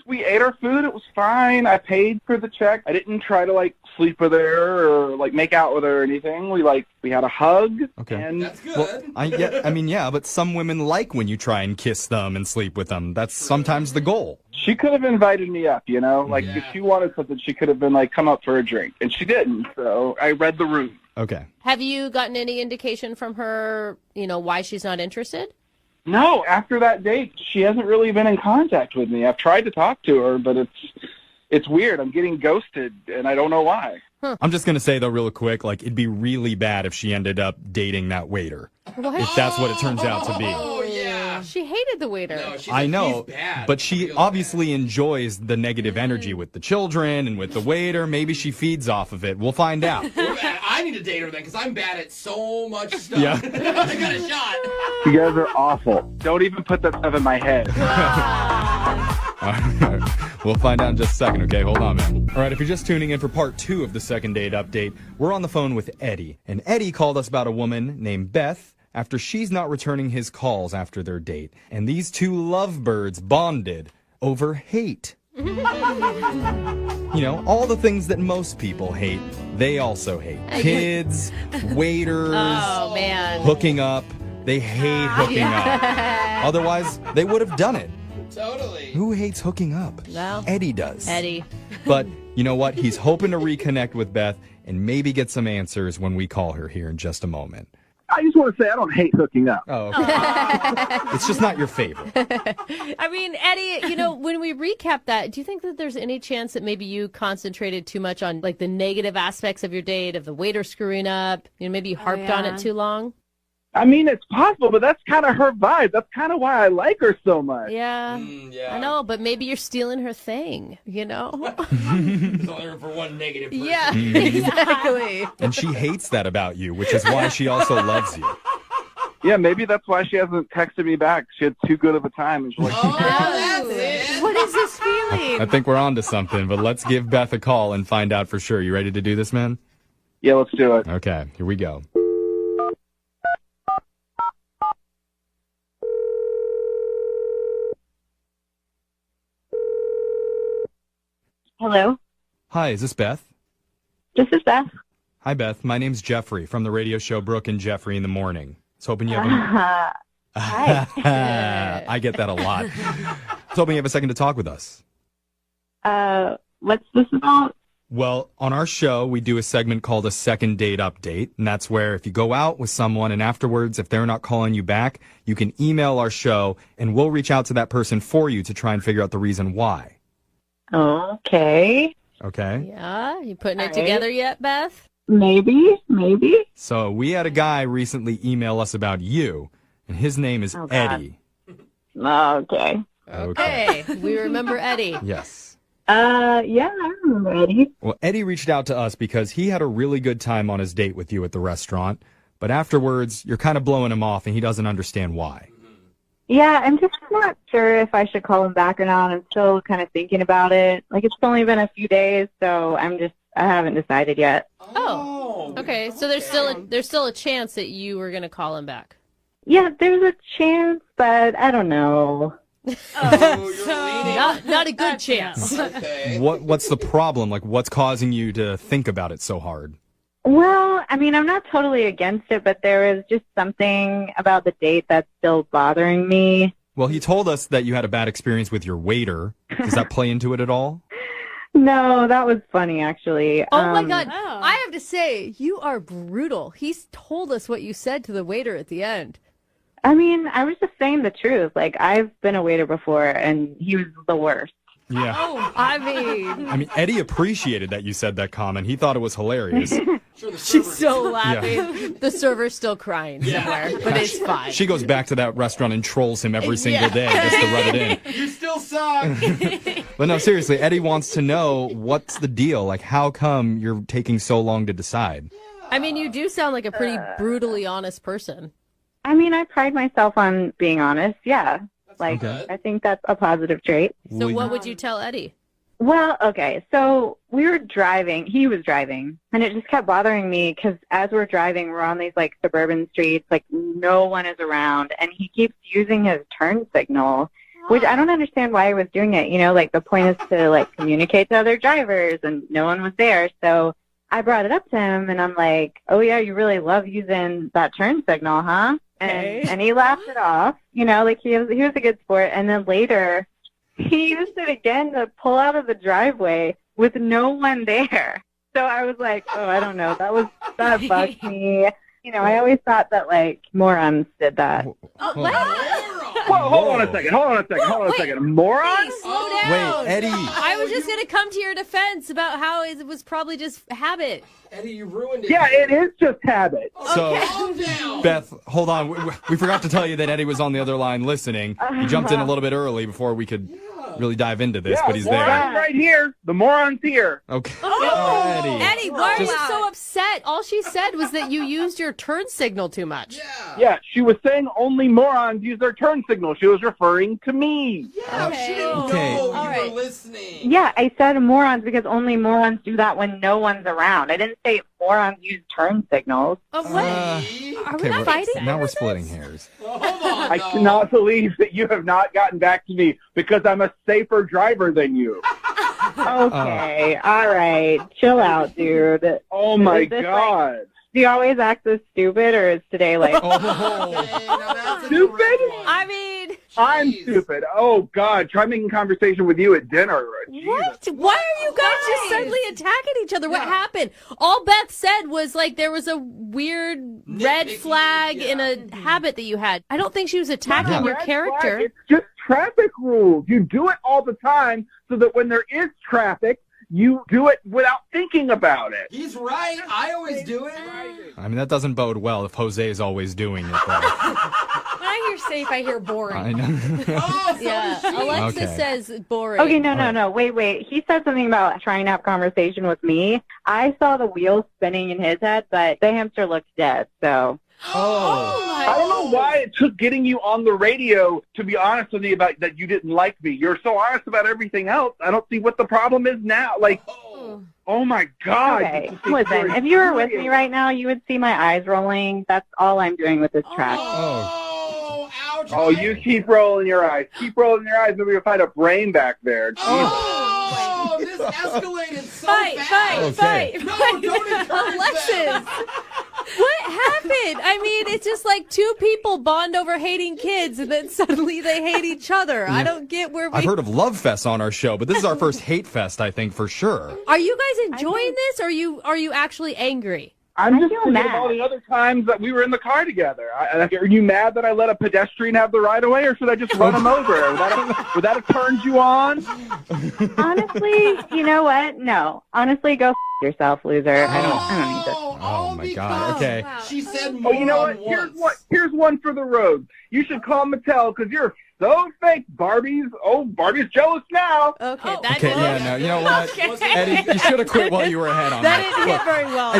We ate our food. It was fine. I paid for the check. I didn't try to sleep with her or make out with her or anything. We had a hug. Okay. And That's good. Well, but some women like when you try and kiss them and sleep with them. That's sometimes the goal. she could have invited me up, if she wanted something, she could have been come up for a drink, and she didn't. So I read the room. Okay. Have you gotten any indication from her, why she's not interested? No, after that date, she hasn't really been in contact with me. I've tried to talk to her, but it's weird. I'm getting ghosted, and I don't know why. I'm just going to say, though, real quick, like, it'd be really bad if she ended up dating that waiter. What? If that's what it turns out to be. Oh, yeah. She hated the waiter. No, she's I like, know, he's bad. but she Real obviously enjoys the negative energy with the children and with the waiter. Maybe she feeds off of it. We'll find out. bad. I need to date her then, because I'm bad at so much stuff. Yeah. I got a shot. You guys are awful. Don't even put that stuff in my head. All right. We'll find out in just a second, okay? Hold on, man. All right, if you're just tuning in for part 2 of the second date update, we're on the phone with Eddie. And Eddie called us about a woman named Beth after she's not returning his calls after their date. And these two lovebirds bonded over hate. You know, all the things that most people hate, they also hate. Kids, waiters, Oh, man. hooking up. They hate hooking up. Otherwise, they would have done it. Totally. Who hates hooking up? Well, Eddie does. Eddie. But you know what? He's hoping to reconnect with Beth and maybe get some answers when we call her here in just a moment. I just want to say I don't hate hooking up. Oh, okay. It's just not your favorite. I mean, Eddie, you know, when we recap that, do you think that there's any chance that maybe you concentrated too much on, like, the negative aspects of your date, of the waiter screwing up? You know, maybe you harped on it too long? I mean, it's possible, but that's kind of her vibe. That's kind of why I like her so much. Yeah. Yeah. I know, but maybe you're stealing her thing, you know? There's only room for one negative person. Yeah, exactly. And she hates that about you, which is why she also loves you. Yeah, maybe that's why she hasn't texted me back. She had too good of a time. And she's like, Oh, that's it. What is this feeling? I think we're on to something, but let's give Beth a call and find out for sure. You ready to do this, man? yeah, let's do it. Okay, here we go. Hello, Hi, is this Beth? this is Beth. Hi, Beth. My name's Jeffrey from the radio show Brooke and Jeffrey in the Morning. I was hoping you have a... Hi. I get that a lot. I was hoping you have a second to talk with us. What's this about? Well, on our show, we do a segment called a second date update, and that's where if you go out with someone and afterwards, if they're not calling you back, you can email our show, and we'll reach out to that person for you to try and figure out the reason why. Okay, Okay? Yeah, you putting it All right. together yet, Beth? maybe. So we had a guy recently email us about you, and his name is Oh, God. Eddie. Okay. Okay, we remember Eddie. Yes. Yeah, I remember Eddie. Well, Eddie reached out to us because he had a really good time on his date with you at the restaurant, but afterwards, you're kind of blowing him off, and he doesn't understand why. Yeah, I'm just not sure if I should call him back or not. I'm still kind of thinking about it. Like, it's only been a few days, so I haven't decided yet. Oh, okay. So there's still a chance that you were gonna call him back. Yeah, there's a chance, but I don't know. Oh, you're leaning. Not a good chance. Okay. What's the problem? Like, what's causing you to think about it so hard? Well, I mean, I'm not totally against it, but there is just something about the date that's still bothering me. Well, he told us that you had a bad experience with your waiter. Does that play into it at all? No, that was funny, actually. Oh my God! I have to say, you are brutal. He's told us what you said to the waiter at the end. I mean, I was just saying the truth. Like, I've been a waiter before, and he was the worst. Yeah. Oh, I mean, Eddie appreciated that you said that comment. He thought it was hilarious. Sure, the she's server so laughing. The server's still crying somewhere, but it's fine. She goes back to that restaurant and trolls him every single day just to rub it in. You still suck. But no, seriously, Eddie wants to know what's the deal? Like, how come you're taking so long to decide? I mean, you do sound like a pretty brutally honest person. I mean, I pride myself on being honest, yeah. Like, Okay. I think that's a positive trait. So what would you tell Eddie? Well, okay, so we were driving, he was driving, and it just kept bothering me because as we're driving, we're on these, like, suburban streets, like, no one is around, and he keeps using his turn signal, which I don't understand why he was doing it, you know, like, the point is to, like, communicate to other drivers, and no one was there, so I brought it up to him, and I'm like, oh, yeah, you really love using that turn signal, huh? And he laughed it off, you know, like, he was a good sport, and then later, he used it again to pull out of the driveway with no one there. So I was like, oh, I don't know. That bugged me. You know, I always thought that, like, morons did that. What? Well, hold on a second. Moron? Slow down. Wait, Eddie. I was just going to come to your defense about how it was probably just habit. Eddie, you ruined it. Yeah, it is just habit. So, Calm down. Beth, hold on. We forgot to tell you that Eddie was on the other line listening. He jumped in a little bit early before we could really dive into this, but he's there. I'm right here. The moron's here. Okay. Eddie, why are you so upset? All she said was that you used your turn signal too much. Yeah, she was saying only morons use their turn signal. She was referring to me. Yeah, she didn't Okay. know All you right. were listening. Yeah, I said morons because only morons do that when no one's around. I didn't say morons use turn signals. What? Are we not fighting? Now we're splitting hairs. Hold on. I cannot believe that you have not gotten back to me because I'm a safer driver than you. Okay, all right. Chill out, dude. Oh, my Is this, God. Do you always act this stupid, or is today like... Okay, now that's Stupid? I mean, I'm stupid. Oh, God. Try making conversation with you at dinner. what? Why are you guys just suddenly attacking each other? What happened? All Beth said was like there was a weird red flag in a habit that you had. I don't think she was attacking your Red character. flag, it's just traffic rules. You do it all the time so that when there is traffic, you do it without thinking about it. He's right. I always do it. I mean, that doesn't bode well if Jose is always doing it, though. When I hear safe, I hear boring. I know. Oh, so Yeah, does she. Alexa Okay. says boring. Okay, no. Wait. He said something about trying to have conversation with me. I saw the wheels spinning in his head, but the hamster looked dead, so... I don't know why it took getting you on the radio to be honest with me about that you didn't like me. You're so honest about everything else. I don't see what the problem is now. Like, oh my God. Okay, listen, if you were with me right now, you would see my eyes rolling. That's all I'm doing with this track. Oh, ouch. Oh, you keep rolling your eyes. Keep rolling your eyes. Maybe you'll find a brain back there. Oh, this escalated so Fight! fast. No, don't encourage Alexis! them. What happened? I mean, it's just like two people bond over hating kids, and then suddenly they hate each other. I don't get where we... I've heard of love fests on our show, but this is our first hate fest, I think, for sure. Are you guys enjoying this, or are you actually angry? I'm just feel thinking mad. of all the other times that we were in the car together. Are you mad that I let a pedestrian have the right of way, or should I just run him over? Would that have turned you on? Honestly, you know what? No. Honestly, go yourself, loser. I don't need this. Oh, my God. Okay. She said Oh, more you know what? Here's one for the road. You should call Mattel because you're so fake, Barbies. Oh, Barbie's jealous now. Okay, Okay, yeah, no, you know what? Eddie, you should have quit while you were ahead on That that. didn't hit very well.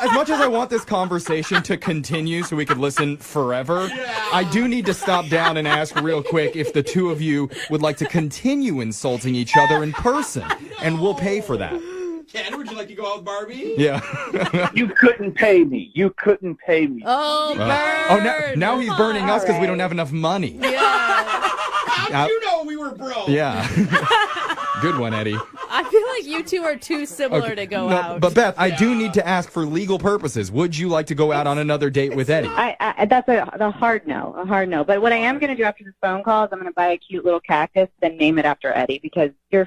As much as I want this conversation to continue so we could listen forever, I do need to stop down and ask real quick if the two of you would like to continue insulting each other in person, and we'll pay for that. Ken, would you like to go out with Barbie? Yeah. You couldn't pay me. You couldn't pay me. Oh, burn. Oh, now he's burning us because we don't have enough money. How'd you know we were broke? Yeah. Good one, Eddie. I feel like you two are too similar to go out. But Beth, I do need to ask for legal purposes. Would you like to go out on another date with Eddie? That's a hard no, But what I am going to do after this phone call is I'm going to buy a cute little cactus, then name it after Eddie because you're a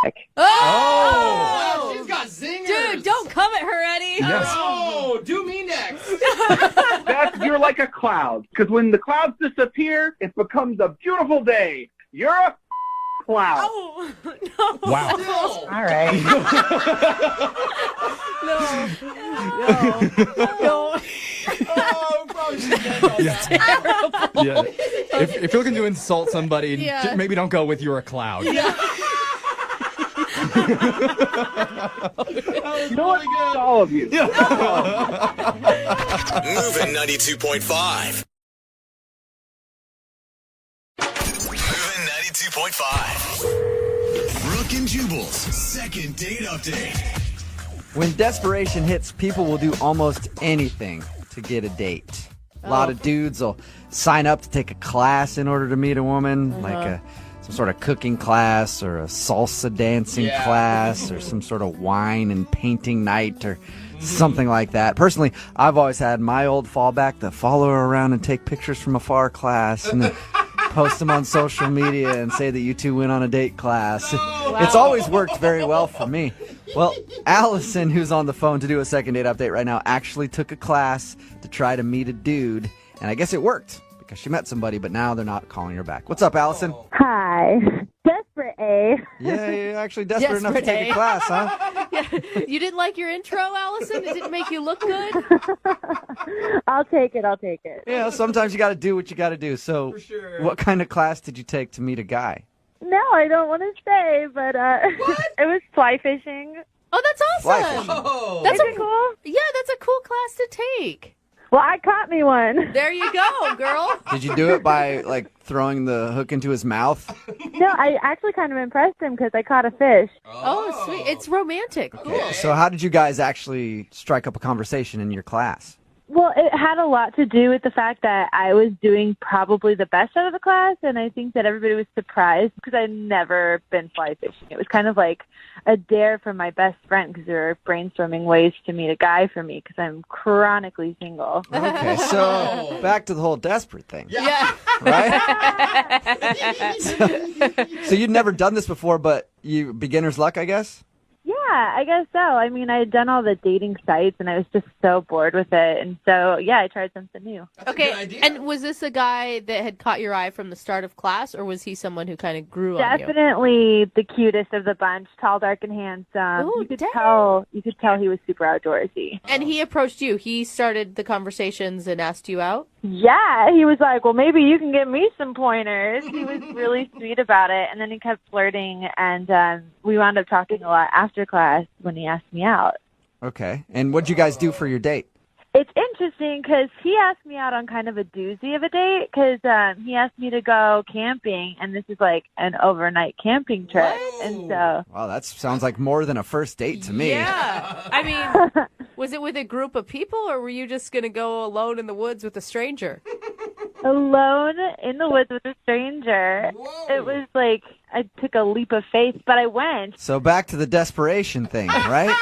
prick. Wow, she's got zingers. Dude, don't come at her, Eddie. Yes. Oh, do me next. You're like a cloud because when the clouds disappear, it becomes a beautiful day. You're a cloud. Oh, no. Wow. Still. All right. No. Oh, probably should have done that. Yeah. If you're looking to insult somebody, Yeah. maybe don't go with "you're a cloud." You know what? All of you. Moving 92.5. Moving 92.5. Brooke and Jubal's second date update. When desperation hits, people will do almost anything to get a date. A lot of dudes will sign up to take a class in order to meet a woman, like some sort of cooking class or a salsa dancing class or some sort of wine and painting night or something like that. Personally, I've always had my old fallback, the follow her around and take pictures from afar class, and then post them on social media and say that you two went on a date class. It's always worked very well for me. Well, Allison, who's on the phone to do a second date update right now, actually took a class to try to meet a dude, and I guess it worked. because she met somebody, but now they're not calling her back. What's up, Allison? Hi. Desperate, eh? Yeah, you're actually desperate enough to take a class, huh? Yeah. You didn't like your intro, Allison? It didn't make you look good? I'll take it. Yeah, sometimes you got to do what you got to do. So what kind of class did you take to meet a guy? No, I don't want to say, but it was fly fishing. Oh, that's Fly awesome. fishing. Oh. That's Is it cool? Yeah, that's a cool class to take. Well, I caught me one. There you go, girl. Did you do it by, like, throwing the hook into his mouth? No, I actually kind of impressed him because I caught a fish. Oh, sweet. It's romantic. Cool. So how did you guys actually strike up a conversation in your class? Well, it had a lot to do with the fact that I was doing probably the best out of the class, and I think that everybody was surprised because I'd never been fly fishing. It was kind of like a dare from my best friend because we were brainstorming ways to meet a guy for me because I'm chronically single. Okay, so back to the whole desperate thing. Yeah. Right? So you'd never done this before, but you beginner's luck, I guess? Yeah, I guess so. I mean, I had done all the dating sites, and I was just so bored with it. And so, yeah, I tried something new. Okay, and was this a guy that had caught your eye from the start of class, or was he someone who kind of grew on you? Definitely the cutest of the bunch, tall, dark, and handsome. Ooh, You could dang. tell he was super outdoorsy. And he approached you. He started the conversations and asked you out? Yeah, he was like, well, maybe you can give me some pointers. He was really sweet about it. And then he kept flirting, and we wound up talking a lot after class when he asked me out. Okay. And what'd you guys do for your date? It's interesting because he asked me out on kind of a doozy of a date because he asked me to go camping, and this is like an overnight camping trip. Whoa. And so, Wow, that sounds like more than a first date to me. Yeah. I mean, was it with a group of people, or were you just going to go alone in the woods with a stranger? alone in the woods with a stranger. Whoa. It was like I took a leap of faith, but I went. So back to the desperation thing, right?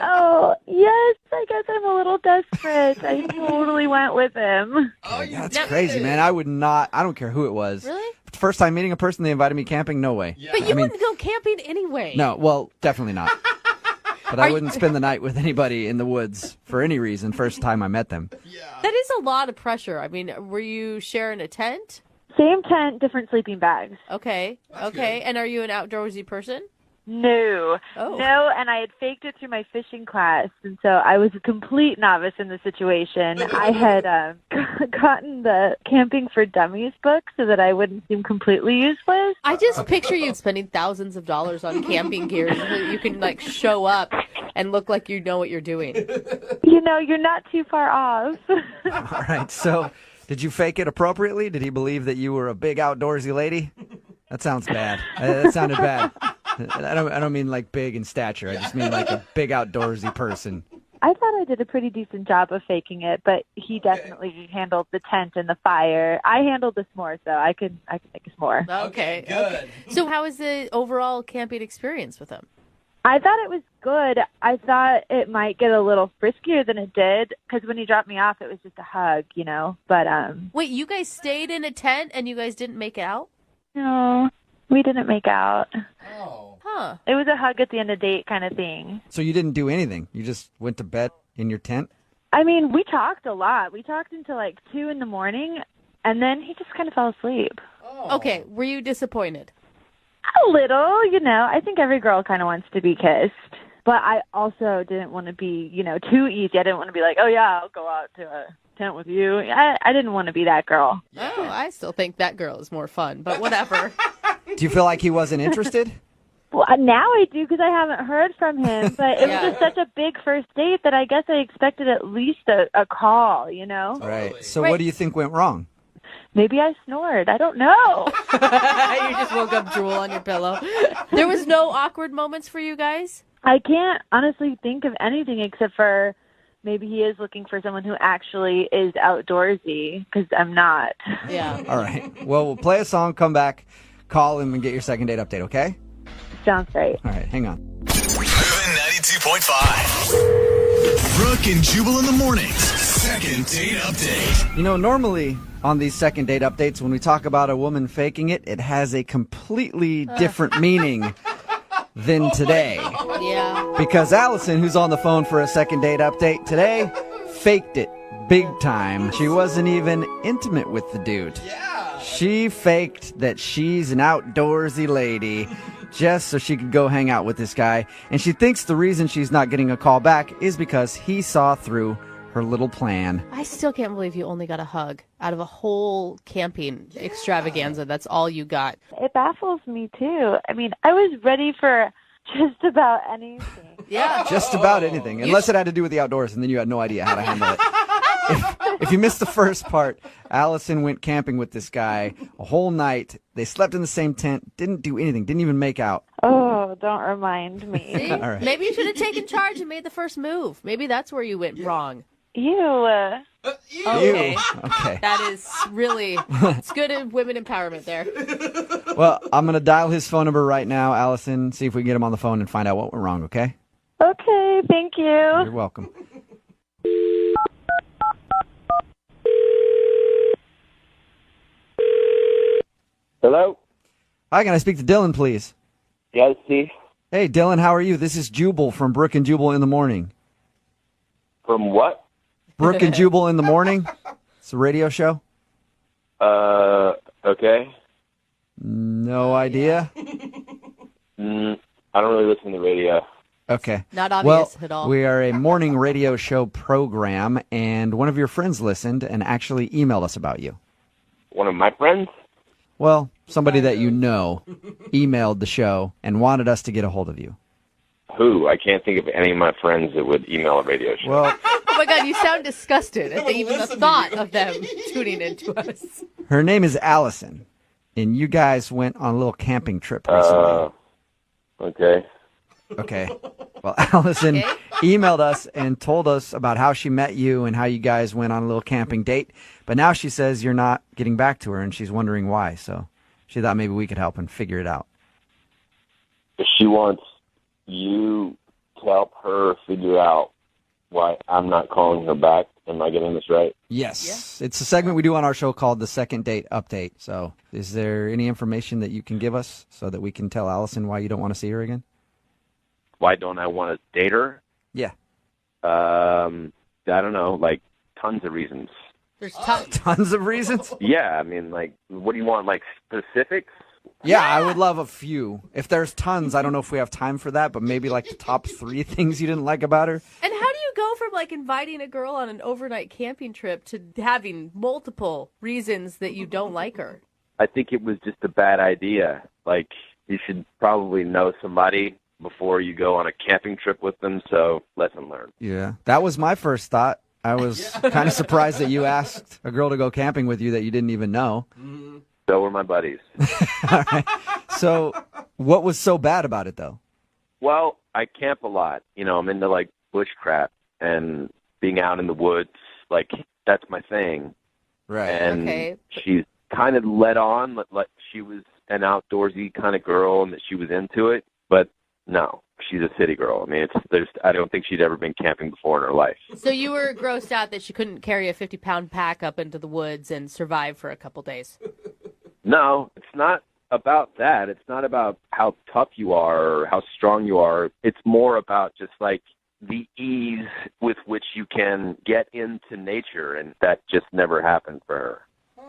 Oh, yes, I guess I'm a little desperate. I totally went with him. Oh, you That's did crazy, it. man. I would not, I don't care who it was. Really? First time meeting a person, they invited me camping, no way. Yeah. But you I mean, wouldn't go camping anyway. No, well, definitely not. But I wouldn't spend the night with anybody in the woods for any reason, first time I met them. That is a lot of pressure. I mean, were you sharing a tent? Same tent, different sleeping bags. Okay. Okay. good. And are you an outdoorsy person? No. Oh. No, and I had faked it through my fishing class, and so I was a complete novice in the situation. I had gotten the Camping for Dummies book so that I wouldn't seem completely useless. I just picture you spending thousands of dollars on camping gear so that you can, like, show up and look like you know what you're doing. You know, you're not too far off. All right, so did you fake it appropriately? Did he believe that you were a big outdoorsy lady? That sounds bad. That sounded bad. I don't mean like big in stature. I just mean like a big outdoorsy person. I thought I did a pretty decent job of faking it, but he definitely handled the tent and the fire. I handled the s'more, so I could make a s'more. Okay. Good. So how was the overall camping experience with him? I thought it was good. I thought it might get a little friskier than it did, because when he dropped me off, it was just a hug, you know. But Wait, you guys stayed in a tent and you guys didn't make out? no, we didn't make out. Oh. Huh. It was a hug at the end of the date kind of thing. So you didn't do anything. You just went to bed in your tent? I mean, we talked a lot. We talked until like 2 in the morning, and then he just kind of fell asleep. Oh. Okay. Were you disappointed? A little, you know. I think every girl kind of wants to be kissed. But I also didn't want to be, you know, too easy. I didn't want to be like, oh, yeah, I'll go out to a tent with you. I didn't want to be that girl. Oh, I still think that girl is more fun, but whatever. Do you feel like he wasn't interested? Well, now I do because I haven't heard from him. But it was just such a big first date that I guess I expected at least a call, you know? Right. So Right. what do you think went wrong? Maybe I snored. I don't know. You just woke up drool on your pillow. There was no awkward moments for you guys? I can't honestly think of anything except for maybe he is looking for someone who actually is outdoorsy because I'm not. Yeah. All right. Well, we'll play a song, come back, call him, and get your second date update, okay? Sounds great. All right, hang on. Moving 92.5. Brooke and Jubal in the mornings. Second date update. You know, normally on these second date updates, when we talk about a woman faking it, it has a completely different meaning than today. Yeah. Because Allison, who's on the phone for a second date update today, faked it big time. She wasn't even intimate with the dude. Yeah. She faked that she's an outdoorsy lady just so she could go hang out with this guy. And she thinks the reason she's not getting a call back is because he saw through her little plan. I still can't believe you only got a hug out of a whole camping extravaganza. That's all you got. It baffles me, too. I mean, I was ready for just about anything. Yeah. Just about anything, unless it had to do with the outdoors, and then you had no idea how to handle it. If you missed the first part, Allison went camping with this guy a whole night. They slept in the same tent, didn't do anything, didn't even make out. Oh, don't remind me. See? All right. Maybe you should have taken charge and made the first move. Maybe that's where you went wrong. Ew. Okay. Okay. That is really, it's good in women empowerment there. Well, I'm going to dial his phone number right now, Allison, see if we can get him on the phone and find out what went wrong, okay? Okay, thank you. You're welcome. Hello? Hi, can I speak to Dylan, please? Yes, Steve. Hey, Dylan, how are you? This is Jubal from Brooke and Jubal in the Morning. From what? Brooke and Jubal in the Morning? It's a radio show. Okay. No idea? I don't really listen to the radio. Okay. Not obvious at all. We are a morning radio show program, and one of your friends listened and actually emailed us about you. One of my friends? Well, somebody that you know emailed the show and wanted us to get a hold of you. Who? I can't think of any of my friends that would email a radio show. Well, Oh my God, you sound disgusted at even the thought of them tuning into us. her name is Allison, and you guys went on a little camping trip recently. Okay. Okay. Well, Allison emailed us and told us about how she met you and how you guys went on a little camping date. But now she says you're not getting back to her, and she's wondering why. So she thought maybe we could help and figure it out. She wants you to help her figure out why I'm not calling her back. Am I getting this right? Yes. Yeah. It's a segment we do on our show called the Second Date Update. So is there any information that you can give us so that we can tell Allison why you don't want to see her again? Why don't I want to date her? Yeah. I don't know, like tons of reasons. There's tons of reasons? Yeah, I mean, like, what do you want, like specifics? Yeah, I would love a few. If there's tons, I don't know if we have time for that, but maybe like the top 3 things you didn't like about her. And how do you go from like inviting a girl on an overnight camping trip to having multiple reasons that you don't like her? I think it was just a bad idea. Like, you should probably know somebody before you go on a camping trip with them, so lesson learned. Yeah, that was my first thought. I was kind of surprised that you asked a girl to go camping with you that you didn't even know. So were my buddies. All right. So what was so bad about it, though? Well, I camp a lot. You know, I'm into, like, bushcraft and being out in the woods. Like, that's my thing. Right. And she's kind of let on like she was an outdoorsy kind of girl and that she was into it. But no, she's a city girl. I mean, I don't think she'd ever been camping before in her life. So you were grossed out that she couldn't carry a 50-pound pack up into the woods and survive for a couple days. No, it's not about that. It's not about how tough you are or how strong you are. It's more about just like the ease with which you can get into nature, and that just never happened for her.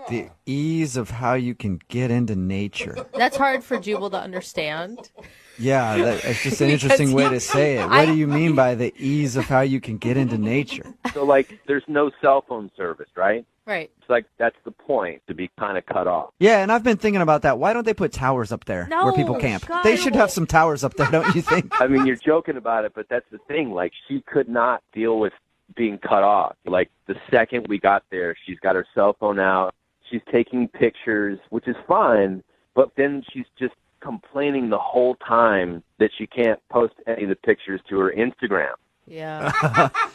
The ease of how you can get into nature. That's hard for Jubal to understand. Yeah, it's just an interesting way to say it. What do you mean by the ease of how you can get into nature? So, like, there's no cell phone service, right? Right. It's like that's the point, to be kind of cut off. Yeah, and I've been thinking about that. Why don't they put towers up there where people camp? God. They should have some towers up there, don't you think? I mean, you're joking about it, but that's the thing. Like, she could not deal with being cut off. Like, the second we got there, she's got her cell phone out. She's taking pictures, which is fine, but then she's just complaining the whole time that she can't post any of the pictures to her Instagram. Yeah.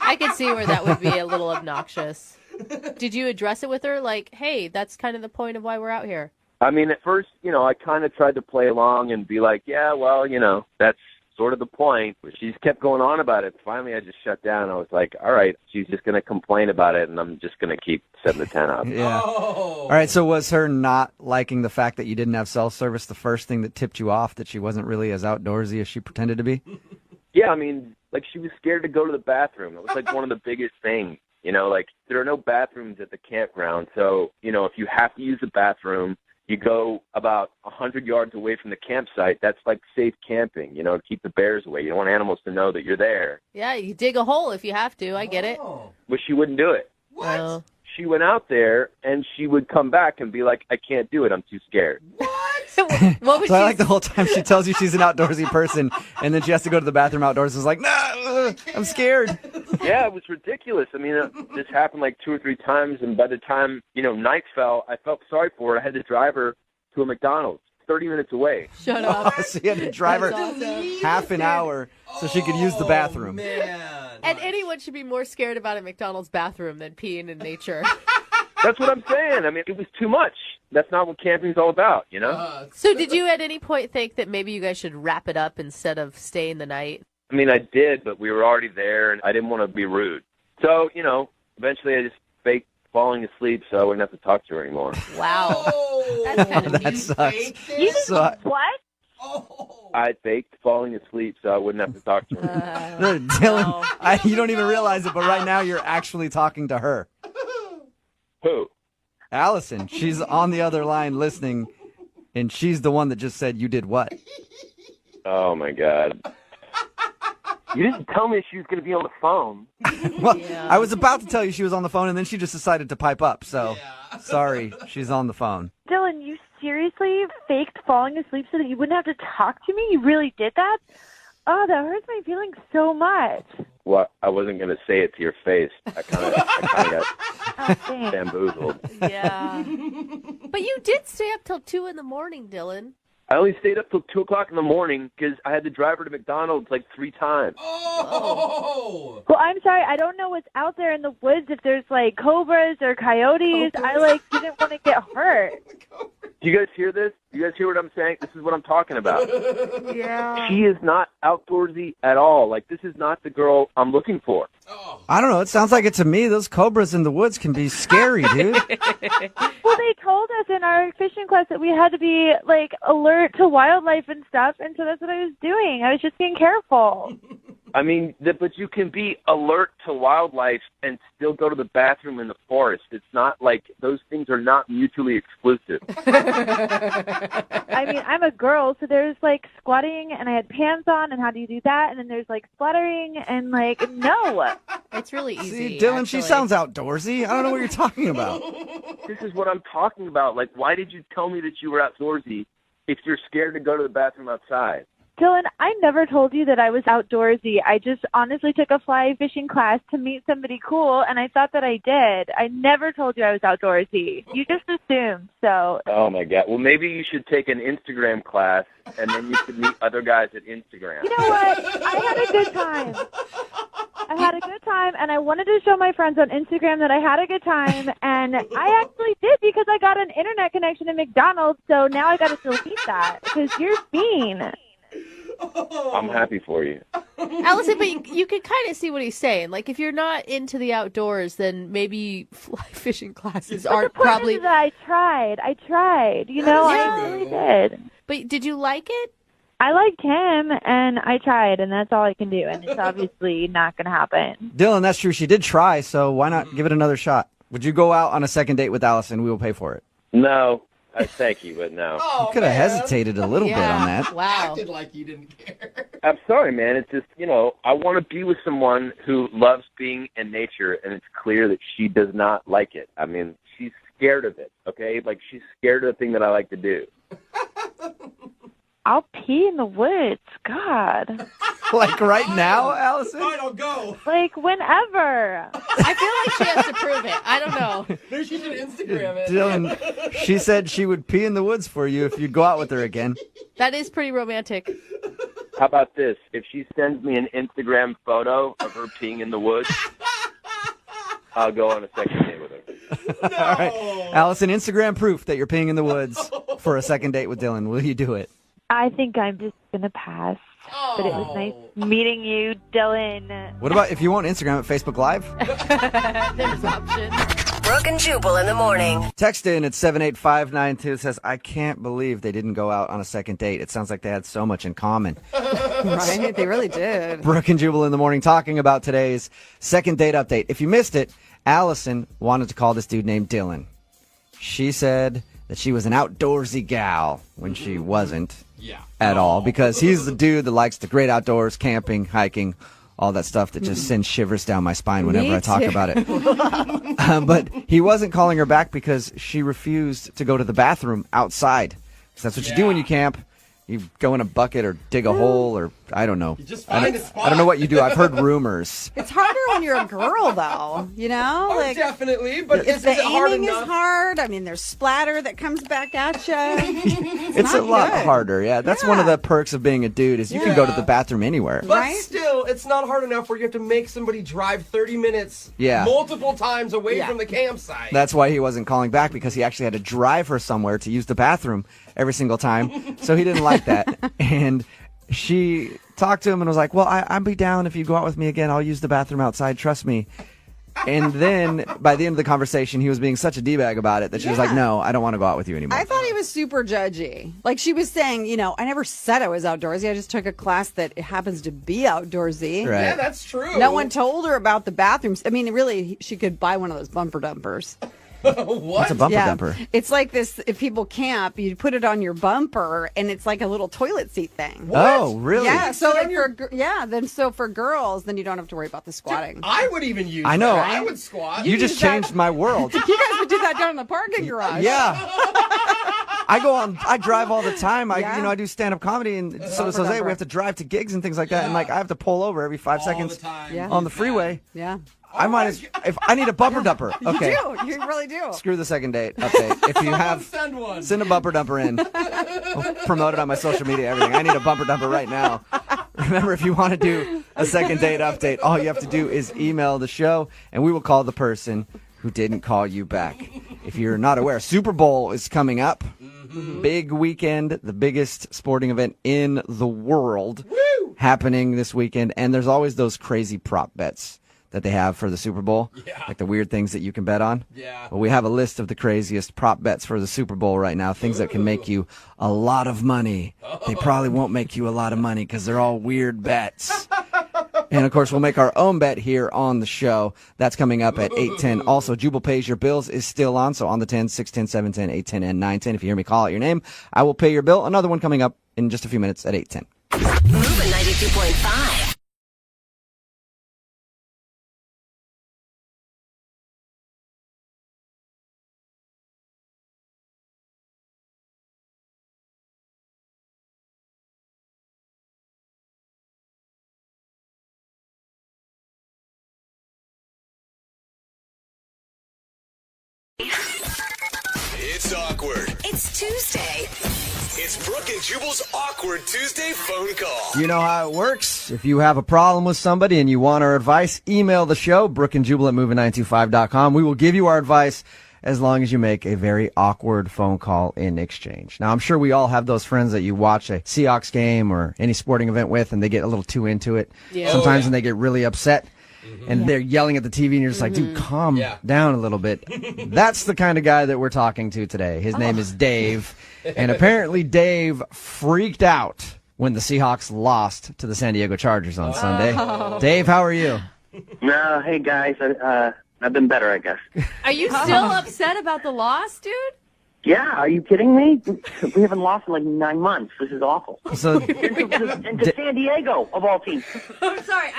I could see where that would be a little obnoxious. Did you address it with her? Like, hey, that's kind of the point of why we're out here. I mean, at first, you know, I kind of tried to play along and be like, yeah, well, you know, that's sort of the point. But she's kept going on about it. Finally, I just shut down. I was like, all right, she's just going to complain about it, and I'm just going to keep setting the tent up. Yeah. All right, so was her not liking the fact that you didn't have cell service the first thing that tipped you off, that she wasn't really as outdoorsy as she pretended to be? Yeah, I mean, like, she was scared to go to the bathroom. It was like one of the biggest things. You know, like there are no bathrooms at the campground. So, you know, if you have to use the bathroom, you go about 100 yards away from the campsite. That's like safe camping, you know, to keep the bears away. You don't want animals to know that you're there. Yeah, you dig a hole if you have to. I get it. But she wouldn't do it. What? Oh. She went out there, and she would come back and be like, I can't do it. I'm too scared. What was So I like the whole time she tells you she's an outdoorsy person, and then she has to go to the bathroom outdoors and is like, no, I'm scared. Yeah, it was ridiculous. I mean, this happened like 2 or 3 times, and by the time, you know, night fell, I felt sorry for her. I had to drive her to a McDonald's 30 minutes away. Shut up. So you had to drive her half an hour so she could use the bathroom. Man. And anyone should be more scared about a McDonald's bathroom than peeing in nature. That's what I'm saying. I mean, it was too much. That's not what camping's all about, you know? So did you at any point think that maybe you guys should wrap it up instead of staying the night? I mean, I did, but we were already there, and I didn't want to be rude. So, you know, eventually I just faked falling asleep so I wouldn't have to talk to her anymore. Wow. Oh, That's kind of That mean. sucks. You just, So what? Oh. I faked falling asleep so I wouldn't have to talk to her. No, Dylan, you don't even realize it, but right now you're actually talking to her. Who? Allison, she's on the other line listening, and she's the one that just said you did what? Oh, my God. You didn't tell me she was going to be on the phone. Well, I was about to tell you she was on the phone, and then she just decided to pipe up. So, sorry, she's on the phone. Dylan, you seriously faked falling asleep so that you wouldn't have to talk to me? You really did that? Oh, that hurts my feelings so much. Well, I wasn't going to say it to your face. I kind of got bamboozled. Yeah. But you did stay up till 2 in the morning, Dylan. I only stayed up till 2 o'clock in the morning because I had to drive her to McDonald's like 3 times. Oh. Well, I'm sorry. I don't know what's out there in the woods, if there's, like, cobras or coyotes. I, didn't want to get hurt. Do you guys hear this? Do you guys hear what I'm saying? This is what I'm talking about. Yeah. She is not outdoorsy at all. Like, this is not the girl I'm looking for. I don't know. It sounds like it to me. Those cobras in the woods can be scary, dude. Well, they told us in our fishing class that we had to be, alert to wildlife and stuff, and so that's what I was doing. I was just being careful. I mean, but you can be alert to wildlife and still go to the bathroom in the forest. It's not like those things are not mutually exclusive. I mean, I'm a girl, so there's, squatting, and I had pants on, and how do you do that? And then there's, splattering, and, no. It's really easy. See, Dylan, she sounds outdoorsy. I don't know what you're talking about. This is what I'm talking about. Like, why did you tell me that you were outdoorsy if you're scared to go to the bathroom outside? Dylan, I never told you that I was outdoorsy. I just honestly took a fly fishing class to meet somebody cool, and I thought that I did. I never told you I was outdoorsy. You just assumed, so. Oh, my God. Well, maybe you should take an Instagram class, and then you could meet other guys at Instagram. You know what? I had a good time. And I wanted to show my friends on Instagram that I had a good time, and I actually did because I got an internet connection at McDonald's, so now I got to delete that because you're mean. I'm happy for you. Allison, but you can kind of see what he's saying. Like, if you're not into the outdoors, then maybe fly fishing classes aren't the point probably... is that I tried. You know, I really did. But did you like it? I liked him, and I tried, and that's all I can do, and it's obviously not going to happen. Dylan, that's true. She did try, so why not give it another shot? Would you go out on a second date with Allison? We will pay for it. No. Thank you, but no. You could have hesitated a little bit on that. Wow. Acted like you didn't care. I'm sorry, man. It's just, I want to be with someone who loves being in nature, and it's clear that she does not like it. I mean, she's scared of it, okay? Like, she's scared of the thing that I like to do. I'll pee in the woods. God. Like right now, Allison? I don't go. Whenever. I feel like she has to prove it. I don't know. Maybe she should Instagram it. Dylan, she said she would pee in the woods for you if you'd go out with her again. That is pretty romantic. How about this? If she sends me an Instagram photo of her peeing in the woods, I'll go on a second date with her. No. All right. Allison, Instagram proof that you're peeing in the woods for a second date with Dylan. Will you do it? I think I'm just going to pass. But it was nice meeting you, Dylan. What about if you want Instagram at Facebook Live? There's options. Brooke and Jubal in the morning. Text in at 78592 says, I can't believe they didn't go out on a second date. It sounds like they had so much in common. Right? They really did. Brooke and Jubal in the morning talking about today's second date update. If you missed it, Allison wanted to call this dude named Dylan. She said that she was an outdoorsy gal when she wasn't at all, because he's the dude that likes the great outdoors, camping, hiking, all that stuff that just sends shivers down my spine whenever I talk about it. But he wasn't calling her back because she refused to go to the bathroom outside. Because that's what you do when you camp. You go in a bucket or dig a hole, or I don't know. You just find a spot. I don't know what you do. I've heard rumors. It's harder when you're a girl, though. You know, Oh, definitely. But if is the it hard aiming enough? is hard, I mean, there's splatter that comes back at you. It's a lot harder. Yeah, that's one of the perks of being a dude is you can go to the bathroom anywhere. But still, it's not hard enough where you have to make somebody drive 30 minutes multiple times away from the campsite. That's why he wasn't calling back, because he actually had to drive her somewhere to use the bathroom every single time. So he didn't like that. And she talked to him and was like, well, I'd be down if you go out with me again. I'll use the bathroom outside. Trust me. And then by the end of the conversation, he was being such a D-bag about it that she was like, no, I don't want to go out with you anymore. I thought he was super judgy. Like she was saying, you know, I never said I was outdoorsy. I just took a class that happens to be outdoorsy. Right. Yeah, that's true. No one told her about the bathrooms. I mean, really, she could buy one of those bumper dumpers. What? What's a bumper dumper? It's like this, if people camp, you put it on your bumper, and it's like a little toilet seat thing. What? Oh, really? Yeah, so like for girls, then you don't have to worry about the squatting. I would even use I know. that. I would squat. You just changed my world. You guys would do that down in the parking garage. Yeah. I drive all the time. I do stand-up comedy, and so does Jose. We have to drive to gigs and things like that, and like I have to pull over every 5 seconds on the freeway. Yeah. I might if I need a bumper dumper. Okay. You really do. Screw the second date update. If you have, send a bumper dumper in. I'll promote it on my social media, everything. I need a bumper dumper right now. Remember, if you want to do a second date update, all you have to do is email the show, and we will call the person who didn't call you back. If you're not aware, Super Bowl is coming up. Big weekend, the biggest sporting event in the world happening this weekend, and there's always those crazy prop bets that they have for the Super Bowl, like the weird things that you can bet on. Yeah. Well, we have a list of the craziest prop bets for the Super Bowl right now, things that can make you a lot of money. They probably won't make you a lot of money because they're all weird bets. And, of course, we'll make our own bet here on the show. That's coming up at 8:10. Also, Jubal Pays Your Bills is still on, so on the 10, 610, 710, 810, and 910. If you hear me call out your name, I will pay your bill. Another one coming up in just a few minutes at 8:10. Moving 92.5. It's awkward. It's Tuesday. It's Brooke and Jubal's Awkward Tuesday phone call. You know how it works. If you have a problem with somebody and you want our advice, email the show, brookandjubal at moving925.com. We will give you our advice as long as you make a very awkward phone call in exchange. Now, I'm sure we all have those friends that you watch a Seahawks game or any sporting event with, and they get a little too into it. Yeah. Sometimes and they get really upset. And they're yelling at the TV, and you're just like, dude, calm down a little bit. That's the kind of guy that we're talking to today. His name is Dave. And apparently Dave freaked out when the Seahawks lost to the San Diego Chargers on Sunday. Dave, how are you? No, hey, guys. I've been better, I guess. Are you still upset about the loss, dude? Yeah, are you kidding me? We haven't lost in like 9 months. This is awful. So, and to San Diego, of all teams. I'm sorry.